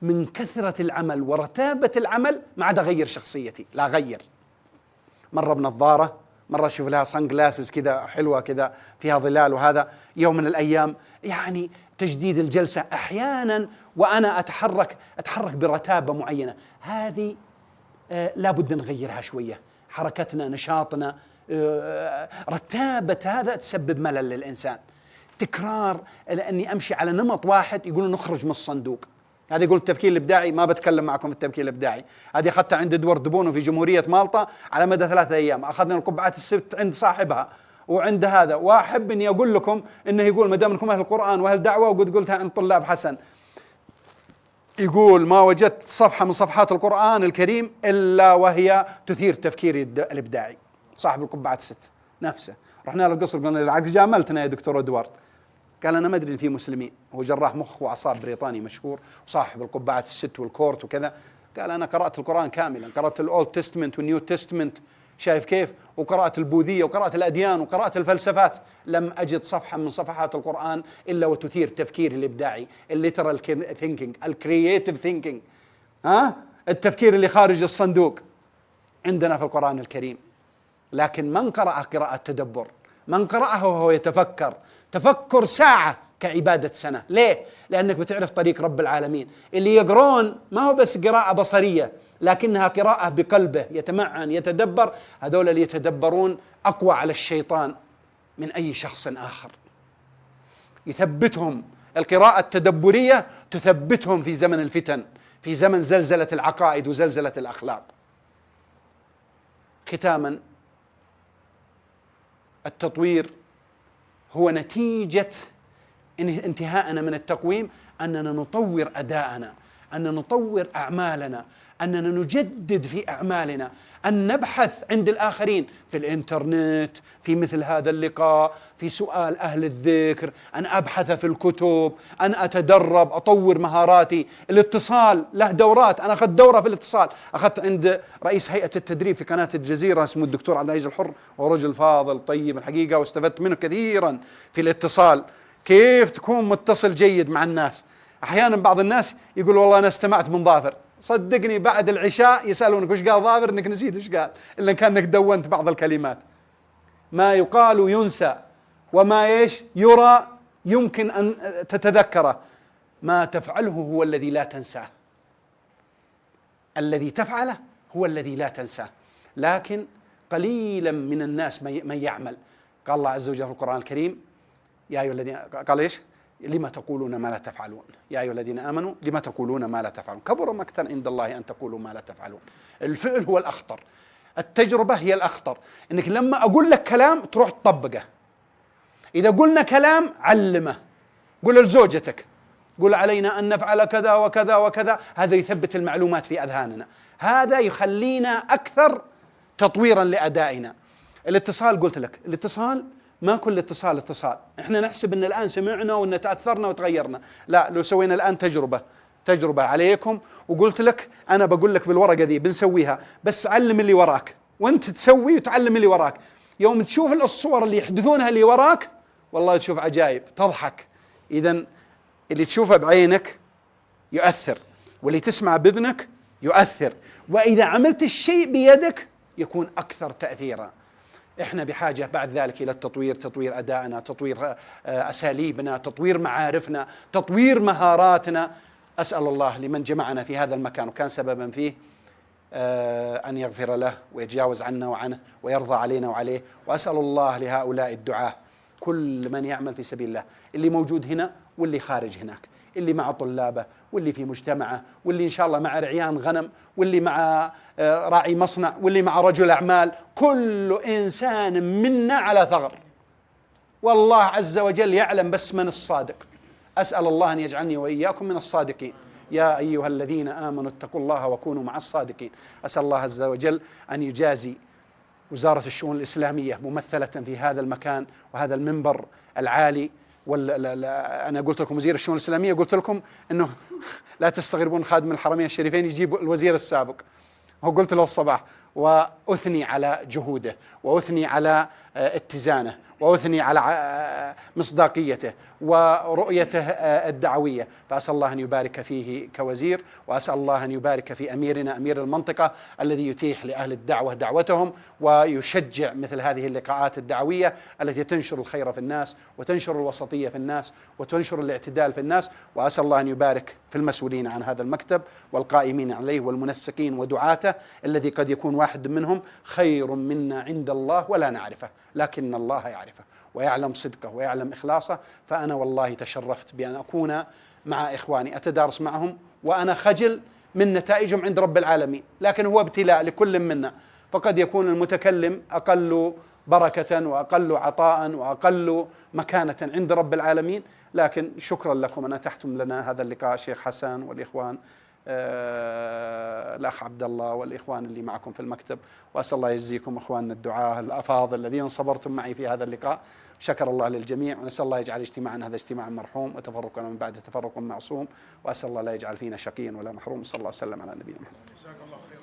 من كثرة العمل ورتابة العمل ما عاد أغير شخصيتي، لا أغير. مرة بنظارة، مرة أشوف لها صن جلاسز كذا حلوة كذا فيها ظلال وهذا. يوم من الأيام يعني تجديد الجلسة أحيانا، وأنا أتحرك برتابة معينة. هذه لا بد نغيرها شوية، حركتنا، نشاطنا، رتابة هذا تسبب ملل للإنسان. تكرار أني أمشي على نمط واحد، يقولوا نخرج من الصندوق. هذا يقول التفكير الإبداعي، ما بتكلم معكم في التفكير الإبداعي، هذه أخذتها عند إدوارد بونو في جمهورية مالطا على مدى 3 أيام. أخذنا القبعات الست عند صاحبها وعند هذا. وأحب أني أقول لكم أنه يقول ما دام أنكم أهل القرآن وأهل دعوة، وقد قلتها عند طلاب حسن، يقول ما وجدت صفحة من صفحات القرآن الكريم إلا وهي تثير تفكيري الإبداعي. صاحب القبعات الست نفسه، رحنا له القصر قلنا له جاملتنا يا دكتور إدوارد. قال أنا ما أدري إن في مسلمين، هو جراح مخ وأعصاب بريطاني مشهور وصاحب القبعات الست والكورت وكذا. قال أنا قرأت القرآن كاملا، قرأت الأولد تستمنت والنيو تستمنت، شايف كيف، وقرأت البوذية وقرأت الأديان وقرأت الفلسفات، لم أجد صفحة من صفحات القرآن إلا وتثير تفكيري الإبداعي، الليترال ثينكينج، الكرييتيف ثينكينج، التفكير اللي خارج الصندوق عندنا في القرآن الكريم. لكن من قرأ قراءة تدبر، من قرأه وهو يتفكر تفكر ساعة كعبادة سنة. ليه؟ لأنك بتعرف طريق رب العالمين. اللي يقرون ما هو بس قراءة بصرية، لكنها قراءة بقلبه، يتمعن يتدبر. هذول اللي يتدبرون أقوى على الشيطان من أي شخص آخر، يثبتهم. القراءة التدبرية تثبتهم في زمن الفتن، في زمن زلزلة العقائد وزلزلة الأخلاق. ختاما، التطوير هو نتيجة انتهاءنا من التقويم، أننا نطور أداءنا، أننا نطور أعمالنا، أننا نجدد في أعمالنا، أن نبحث عند الآخرين في الإنترنت، في مثل هذا اللقاء، في سؤال أهل الذكر، أن أبحث في الكتب، أن أتدرب، أطور مهاراتي. الاتصال له دورات، أنا أخذت دورة في الاتصال، أخذت عند رئيس هيئة التدريب في قناة الجزيرة اسمه الدكتور عبد العزيز الحر، ورجل فاضل طيب الحقيقة، واستفدت منه كثيرا في الاتصال، كيف تكون متصل جيد مع الناس. أحيانا بعض الناس يقول والله أنا استمعت من ظافر، صدقني بعد العشاء يسألونك وش قال ظافر، انك نسيت وش قال، الا كان انك دونت بعض الكلمات. ما يقال ينسى، وما يرى يمكن ان تتذكره، ما تفعله هو الذي لا تنساه، الذي تفعله هو الذي لا تنساه. لكن قليلا من الناس من يعمل. قال الله عز وجل في القرآن الكريم يا أيها الذين، قال إيش؟ لما تقولون ما لا تفعلون، يا أيها الذين آمنوا لما تقولون ما لا تفعلون، كبر مقتا عند الله أن تقولوا ما لا تفعلون. الفعل هو الأخطر، التجربة هي الأخطر، إنك لما أقول لك كلام تروح تطبقه. إذا قلنا كلام علمه، قل لزوجتك، قل علينا أن نفعل كذا وكذا وكذا، هذا يثبت المعلومات في أذهاننا، هذا يخلينا أكثر تطويرا لأدائنا. الاتصال، قلت لك الاتصال ما كل اتصال، احنا نحسب ان الان سمعنا وان تاثرنا وتغيرنا. لا، لو سوينا الان تجربه عليكم، وقلت لك انا بقول لك بالورقه ذي بنسويها، بس علم اللي وراك، وانت تسوي وتعلم اللي وراك. يوم تشوف الصور اللي يحدثونها اللي وراك والله تشوف عجائب، تضحك. اذا اللي تشوفه بعينك يؤثر، واللي تسمع باذنك يؤثر، واذا عملت الشيء بيدك يكون اكثر تاثيرا. احنا بحاجة بعد ذلك إلى التطوير، تطوير أدائنا، تطوير أساليبنا، تطوير معارفنا، تطوير مهاراتنا. أسأل الله لمن جمعنا في هذا المكان وكان سببا فيه أن يغفر له ويتجاوز عنا وعنه ويرضى علينا وعليه. وأسأل الله لهؤلاء الدعاة، كل من يعمل في سبيل الله، اللي موجود هنا واللي خارج هناك، اللي مع طلابه واللي في مجتمعه، واللي إن شاء الله مع رعيان غنم، واللي مع راعي مصنع، واللي مع رجل أعمال، كل إنسان منا على ثغر، والله عز وجل يعلم بس من الصادق. أسأل الله أن يجعلني وإياكم من الصادقين. يا أيها الذين آمنوا اتقوا الله وكونوا مع الصادقين. أسأل الله عز وجل أن يجازي وزارة الشؤون الإسلامية ممثلة في هذا المكان وهذا المنبر العالي. أنا قلت لكم وزير الشؤون الإسلامية، قلت لكم أنه لا تستغربون خادم الحرمين الشريفين يجيب الوزير السابق، وقلت له الصباح، وأثني على جهوده وأثني على اتزانه، وأثني على مصداقيته ورؤيته الدعوية. فأسأل الله أن يبارك فيه كوزير، وأسأل الله أن يبارك في أميرنا أمير المنطقة الذي يتيح لأهل الدعوة دعوتهم ويشجع مثل هذه اللقاءات الدعوية التي تنشر الخير في الناس وتنشر الوسطية في الناس وتنشر الاعتدال في الناس. وأسأل الله أن يبارك في المسؤولين عن هذا المكتب والقائمين عليه والمنسقين ودعاته، الذي قد يكون واحد منهم خير منا عند الله ولا نعرفه، لكن الله يعرفه ويعلم صدقه ويعلم إخلاصه. فأنا والله تشرفت بأن أكون مع إخواني أتدارس معهم، وأنا خجل من نتائجهم عند رب العالمين، لكن هو ابتلاء لكل منا. فقد يكون المتكلم أقل بركة وأقل عطاء وأقل مكانة عند رب العالمين. لكن شكرا لكم أن أتحتم لنا هذا اللقاء، شيخ حسن والإخوان الأخ عبد الله والإخوان اللي معكم في المكتب. وأسأل الله يجزيكم إخواننا الدعاة الأفاضل الذين صبرتم معي في هذا اللقاء. شكر الله للجميع، ونسأل الله يجعل اجتماعنا هذا اجتماعا مرحوم وتفرقنا من بعد تفرق معصوم، وأسأل الله لا يجعل فينا شقيا ولا محروم. صلى الله وسلم على نبينا محمد. جزاك الله خيرا.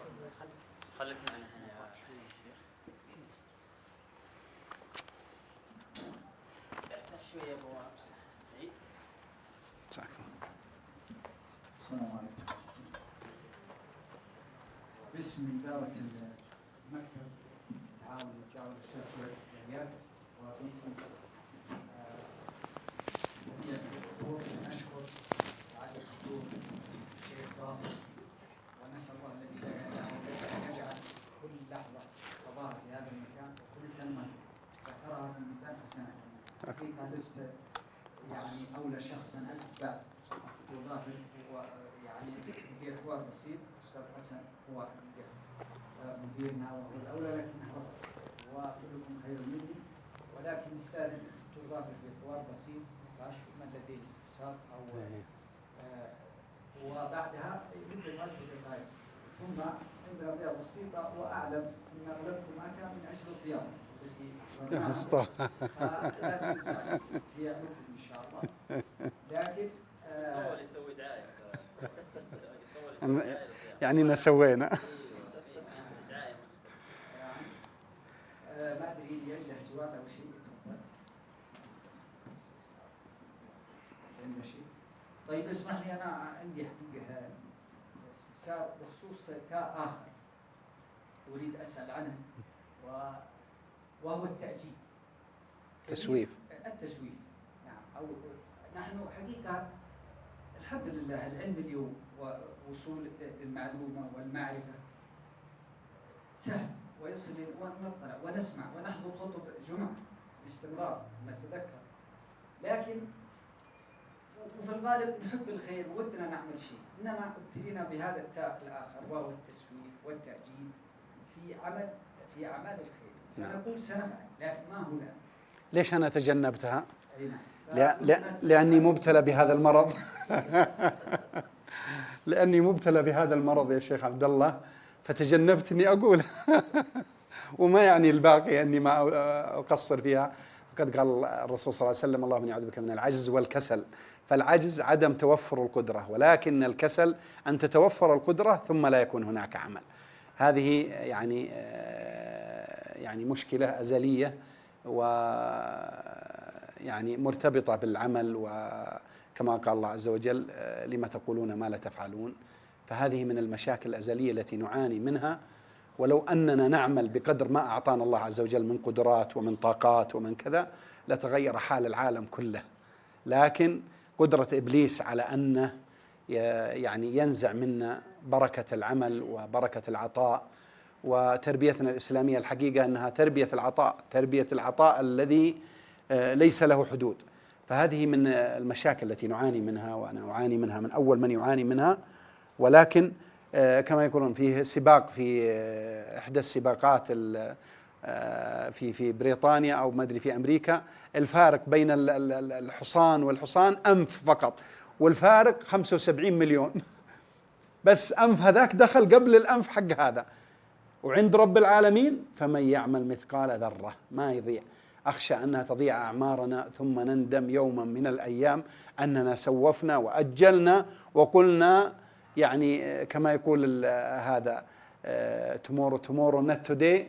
خليك معنا هنا يا شيخ. شوية ابو سعيد. السلام عليكم. باسم إدارة المكتب تعاون الدعوة والشركة والجاليات، وباسم جميع الحضور نشكر سعادة الحضور الشيخ ظافر، ونسأل الله الذي لا إله إلا هو أن يجعل كل لحظة قضاها في هذا المكان وكل كلمة ذكرها في ميزان حسناته. حقيقة لست يعني أولى شخص أنت بعد وظافر، ويعني مدير حوار بسيط. أستاذ حسن هو مديرنا وهو الأولى، لكن وكلكم خير مني، ولكن استاذن دكتور ظافر في حوار بسيط ما لديه استفسار أو وبعدها يمكن أسئلة دقائق، ثم عندنا رياضة بسيطة، وأعلم أن أغلبكم ما كان من أجل الرياضة التي لا تنسى هي نكتة إن شاء الله. لكن طول يسوي دعاية يعني نسوينا ما أدري يجده سؤال أو شيء. عنده شيء؟ طيب اسمح لي، أنا عندي حقيقة استفسار بخصوص تاء آخر أريد أسأل عنه، وهو التأجيل. التسويف. نعم. أو نحن حقيقة الحمد لله العلم اليوم ووصول المعلومة والمعرفة سهل ويصل ونطلع ونسمع ونحضر خطب جمعة باستمرار نتذكر، لكن وفي الغالب نحب الخير وودنا نعمل شيء، إنما ابتلينا بهذا التاء الآخر وهو التسويف والتأجيل في أعمال الخير. فنقول سنفعل، لكن ما هو الآن. ليش أنا تجنبتها؟ لأني مبتلى بهذا المرض. لأني مبتلى بهذا المرض يا شيخ عبد الله، فتجنبت إني أقول. وما يعني الباقي أني ما أقصر فيها. وقد قال الرسول صلى الله عليه وسلم: اللهم يعوذ بك من العجز والكسل. فالعجز عدم توفر القدرة، ولكن الكسل أن تتوفر القدرة ثم لا يكون هناك عمل. هذه يعني مشكلة أزلية، ويعني مرتبطة بالعمل، وكما قال الله عز وجل: لما تقولون ما لا تفعلون. فهذه من المشاكل الأزلية التي نعاني منها، ولو أننا نعمل بقدر ما أعطانا الله عز وجل من قدرات ومن طاقات ومن كذا لتغير حال العالم كله. لكن قدرة إبليس على أنه يعني ينزع منا بركة العمل وبركة العطاء. وتربيتنا الإسلامية الحقيقة أنها تربية العطاء الذي ليس له حدود. فهذه من المشاكل التي نعاني منها، وأنا أعاني منها من أول من يعاني منها. ولكن كما يقولون فيه سباق في إحدى السباقات في بريطانيا أو ما أدري في أمريكا، الفارق بين الحصان والحصان أنف فقط، والفارق 75 مليون. بس أنف هذاك دخل قبل الأنف حق هذا. وعند رب العالمين فمن يعمل مثقال ذرة ما يضيع. أخشى أنها تضيع أعمارنا ثم نندم يوما من الأيام أننا سوفنا وأجلنا وقلنا يعني كما يقول هذا tomorrow not today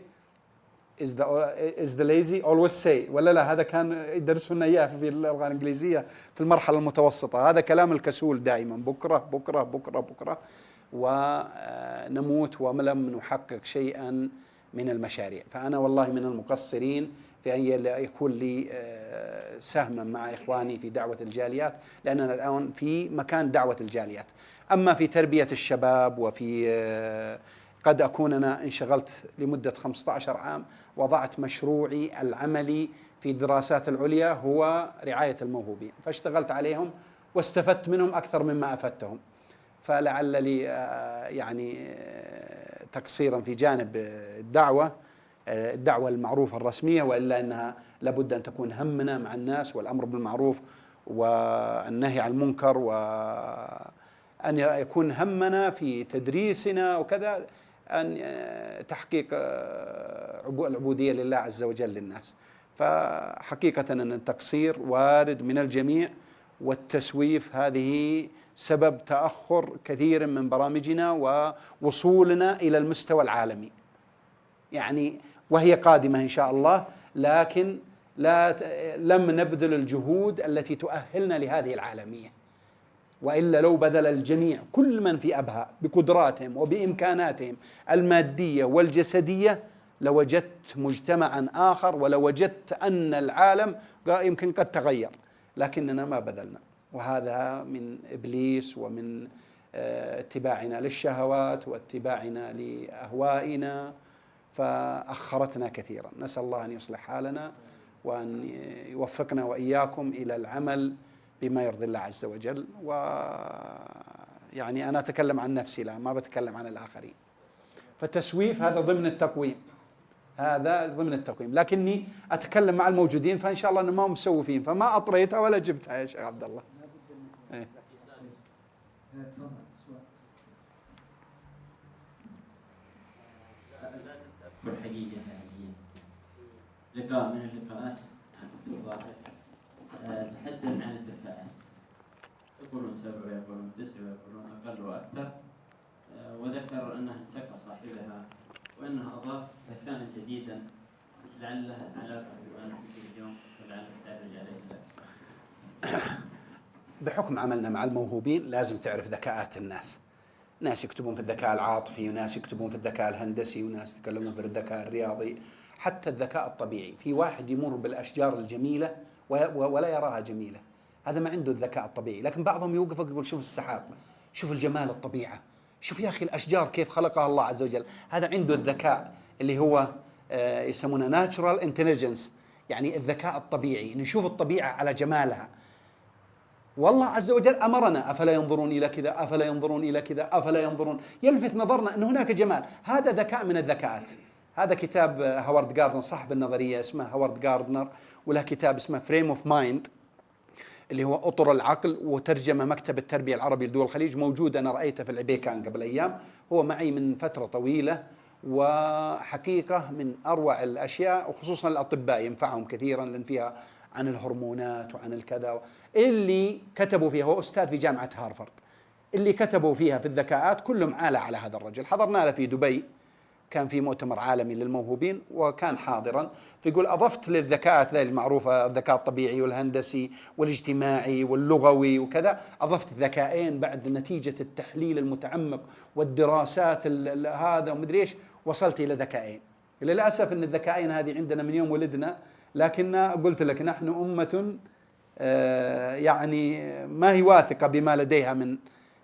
is the lazy always say، ولا لا؟ هذا كان يدرسوا لنا اياه في اللغه الانجليزيه في المرحله المتوسطه. هذا كلام الكسول دائما، بكره بكره بكره بكره، ونموت ولم نحقق شيئا من المشاريع. فانا والله من المقصرين في ان يكون لي سهما مع اخواني في دعوه الجاليات، لاننا الان في مكان دعوه الجاليات. اما في تربيه الشباب وفي قد أكون أنا انشغلت لمدة 15 عام، وضعت مشروعي العملي في الدراسات العليا هو رعاية الموهوبين، فاشتغلت عليهم واستفدت منهم أكثر مما أفدتهم. فلعل لي يعني تقصيرا في جانب الدعوة المعروفة الرسمية، وإلا أنها لابد أن تكون همنا مع الناس والأمر بالمعروف والنهي عن المنكر، وأن يكون همنا في تدريسنا وكذا أن تحقيق العبودية لله عز وجل للناس. فحقيقة أن التقصير وارد من الجميع، والتسويف هذه سبب تأخر كثير من برامجنا ووصولنا إلى المستوى العالمي يعني، وهي قادمة إن شاء الله، لكن لم نبذل الجهود التي تؤهلنا لهذه العالمية. وإلا لو بذل الجميع كل من في أبها بقدراتهم وبإمكاناتهم المادية والجسدية لوجدت مجتمعا آخر، ولوجدت أن العالم يمكن قد تغير، لكننا ما بذلنا. وهذا من إبليس ومن اتباعنا للشهوات واتباعنا لأهوائنا، فأخرتنا كثيرا. نسأل الله أن يصلح حالنا وأن يوفقنا وإياكم إلى العمل بما يرضي الله عز وجل. ويعني أنا أتكلم عن نفسي، لا ما بتكلم عن الآخرين. فالتسويف هذا ضمن التقويم، هذا ضمن التقويم، لكني أتكلم مع الموجودين، فإن شاء الله أنهم ما هم مسوفين، فما أطريتها ولا جبتها يا شيخ عبد الله. بالحقيقة لقاء من اللقاءات تحدث عن الذكاءات، يقولون 7 يقولون 9 يقولون أقل وأكثر، وذكر أنها التقى صاحبها وأنها أضاف ذكاء جديدا لعله علاقة بما نحكي اليوم، ولعله تعرج عليه ذلك. بحكم عملنا مع الموهوبين لازم تعرف ذكاءات الناس. ناس يكتبون في الذكاء العاطفي، وناس يكتبون في الذكاء الهندسي، وناس يتكلمون في الذكاء الرياضي، حتى الذكاء الطبيعي. في واحد يمر بالأشجار الجميلة ولا يراها جميلة، هذا ما عنده الذكاء الطبيعي. لكن بعضهم يوقف ويقول شوف السحاب، شوف الجمال الطبيعة، شوف يا أخي الأشجار كيف خلقها الله عز وجل. هذا عنده الذكاء اللي هو يسمونه natural intelligence، يعني الذكاء الطبيعي، نشوف الطبيعة على جمالها. والله عز وجل أمرنا أفلا ينظرون إلى كذا، أفلا ينظرون إلى كذا، أفلا ينظرون، يلفت نظرنا أن هناك جمال. هذا ذكاء من الذكاءات. هذا كتاب هوارد جاردنر، صاحب النظرية اسمه هوارد جاردنر، وله كتاب اسمه فريم اوف مايند اللي هو أطر العقل، وترجمة مكتب التربية العربي لدول الخليج، موجود أنا رأيته في العبيكان قبل أيام، هو معي من فترة طويلة، وحقيقة من أروع الأشياء، وخصوصا الأطباء ينفعهم كثيرا، لأن فيها عن الهرمونات وعن الكذا. اللي كتبوا فيها هو أستاذ في جامعة هارفارد، اللي كتبوا فيها في الذكاءات كلهم عالة على هذا الرجل. حضرنا له في دبي، كان في مؤتمر عالمي للموهوبين وكان حاضرا، فيقول أضفت للذكاءات ذي المعروفة، الذكاء الطبيعي والهندسي والاجتماعي واللغوي وكذا، أضفت ذكائين بعد نتيجة التحليل المتعمق والدراسات هذا ومدري إيش، وصلت إلى ذكائين. للأسف أن الذكائين هذه عندنا من يوم ولدنا، لكن قلت لك نحن أمة يعني ما هي واثقة بما لديها من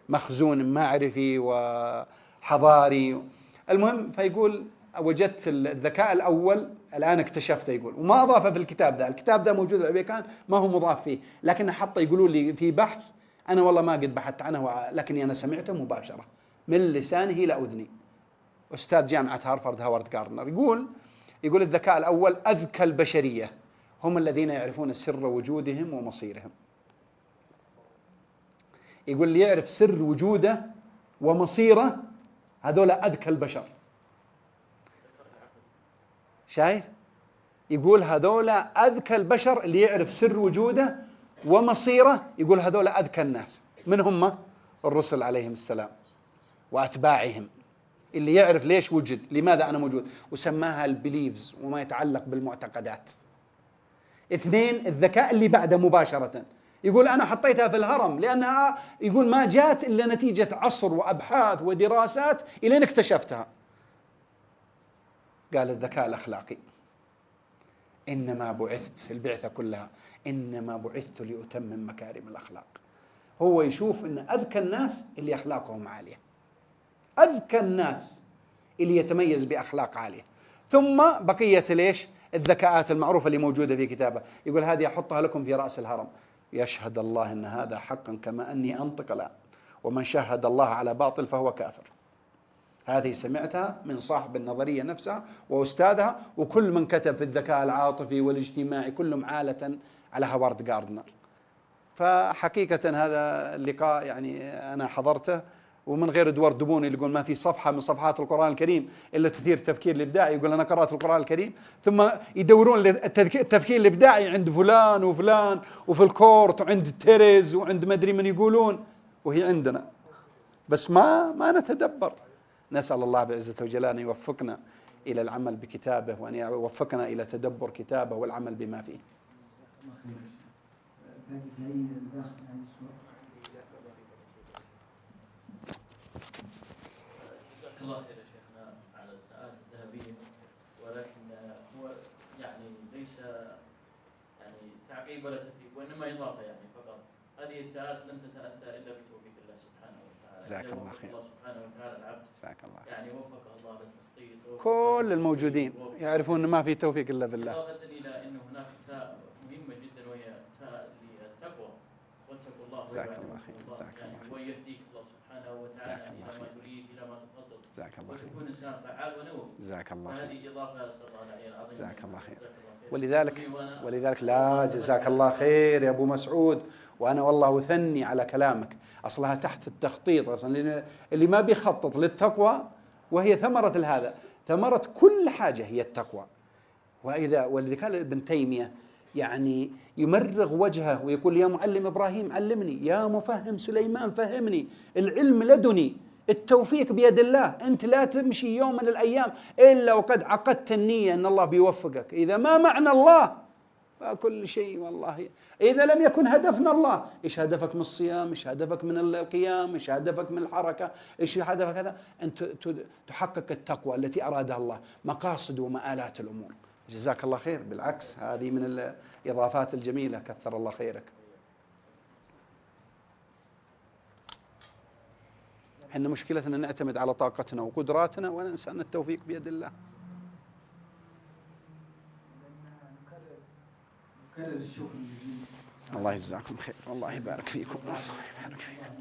مخزون معرفي وحضاري. المهم، فيقول وجدت الذكاء الأول الآن اكتشفته، يقول، وما أضافه في الكتاب ذا. الكتاب ذا موجود في الأمريكان، ما هو مضاف فيه، لكن حتى يقولوا لي في بحث، أنا والله ما قد بحثت عنه، لكني أنا سمعته مباشرة من لسانه إلى أذني. أستاذ جامعة هارفارد هوارد جاردنر يقول الذكاء الأول أذكى البشرية هم الذين يعرفون سر وجودهم ومصيرهم. يقول اللي يعرف سر وجوده ومصيره هذول أذكى البشر. شايف؟ يقول هذول أذكى البشر، اللي يعرف سر وجوده ومصيره، يقول هذول أذكى الناس. من هم؟ الرسل عليهم السلام وأتباعهم اللي يعرف ليش وجد، لماذا أنا موجود، وسماها البليفز وما يتعلق بالمعتقدات. اثنين، الذكاء اللي بعده مباشرة، يقول أنا حطيتها في الهرم لأنها، يقول ما جات إلا نتيجة عصر وأبحاث ودراسات إلين اكتشفتها. قال الذكاء الأخلاقي، إنما بعثت، البعثة كلها إنما بعثت لأتمم مكارم الأخلاق. هو يشوف أن أذكى الناس اللي أخلاقهم عالية، أذكى الناس اللي يتميز بأخلاق عالية. ثم بقية ليش الذكاءات المعروفة اللي موجودة في كتابه، يقول هذه أحطها لكم في رأس الهرم. يشهد الله أن هذا حقا كما أني أنطق الآن، ومن شهد الله على باطل فهو كافر. هذه سمعتها من صاحب النظرية نفسها وأستاذها، وكل من كتب في الذكاء العاطفي والاجتماعي كلهم عالة على هوارد جاردنر. فحقيقة هذا اللقاء يعني أنا حضرته، ومن غير إدوارد دوبوني اللي يقول ما في صفحة من صفحات القرآن الكريم إلا تثير التفكير الإبداعي، يقول أنا قرأت القرآن الكريم، ثم يدورون التفكير الإبداعي عند فلان وفلان وفي الكورت وعند تيريز وعند ما أدري من يقولون، وهي عندنا بس ما نتدبر. نسأل الله بعزته وجلاله أن يوفقنا إلى العمل بكتابه، وأن يوفقنا إلى تدبر كتابه والعمل بما فيه. جزاك الله خير يا شيخنا على التاءات الذهبيه، ولكن هو يعني ليس يعني تعقيب ولا تثبيت، وانما اضافه يعني فقط. هذه التاءات لم تتاتى الا بتوفيق الله سبحانه وتعالى. جزاك الله خير. الله سبحانه وتعالى العبد، جزاك الله خير. يعني وفقه الله للتخطيط. كل الموجودين يعرفون أن ما في توفيق إلا بالله. إضافة إلى أن هناك تاء مهمة جدا وهي تاء للتقوى، واتقوا الله. جزاك الله خير. جزاك الله خير. ويهديك الله سبحانه وتعالى إلى ما تريد، إلى ما تفضل. جزاك الله خير. وتكون إنسان فعال ونور. جزاك الله خير. هذه إضافة أسأل الله العلي العظيم. جزاك الله خير. ولذلك لا، جزاك الله خير يا أبو مسعود. وأنا والله أثني على كلامك، أصلها تحت التخطيط أصلا، اللي ما بيخطط للتقوى، وهي ثمرة هذا، ثمرة كل حاجة هي التقوى. ولذلك قال ابن تيمية يعني يمرغ وجهه ويقول يا معلم إبراهيم علمني، يا مفهم سليمان فهمني، العلم لدني، التوفيق بيد الله، أنت لا تمشي يوم من الأيام إلا وقد عقدت النية أن الله بيوفقك. إذا ما معنى الله فكل شيء والله، إذا لم يكن هدفنا الله، إيش هدفك من الصيام، إيش هدفك من القيام، إيش هدفك من الحركة، إيش هدفك هذا، أنت تحقق التقوى التي أرادها الله، مقاصد ومآلات الأمور. جزاك الله خير. بالعكس هذه من الإضافات الجميلة، كثر الله خيرك. إحنا مشكلتنا نعتمد على طاقتنا وقدراتنا وننسى أن التوفيق بيد الله. نكرر الشكر الجزيل. الله يجزاكم خير، والله يبارك فيكم، الله يبارك فيكم.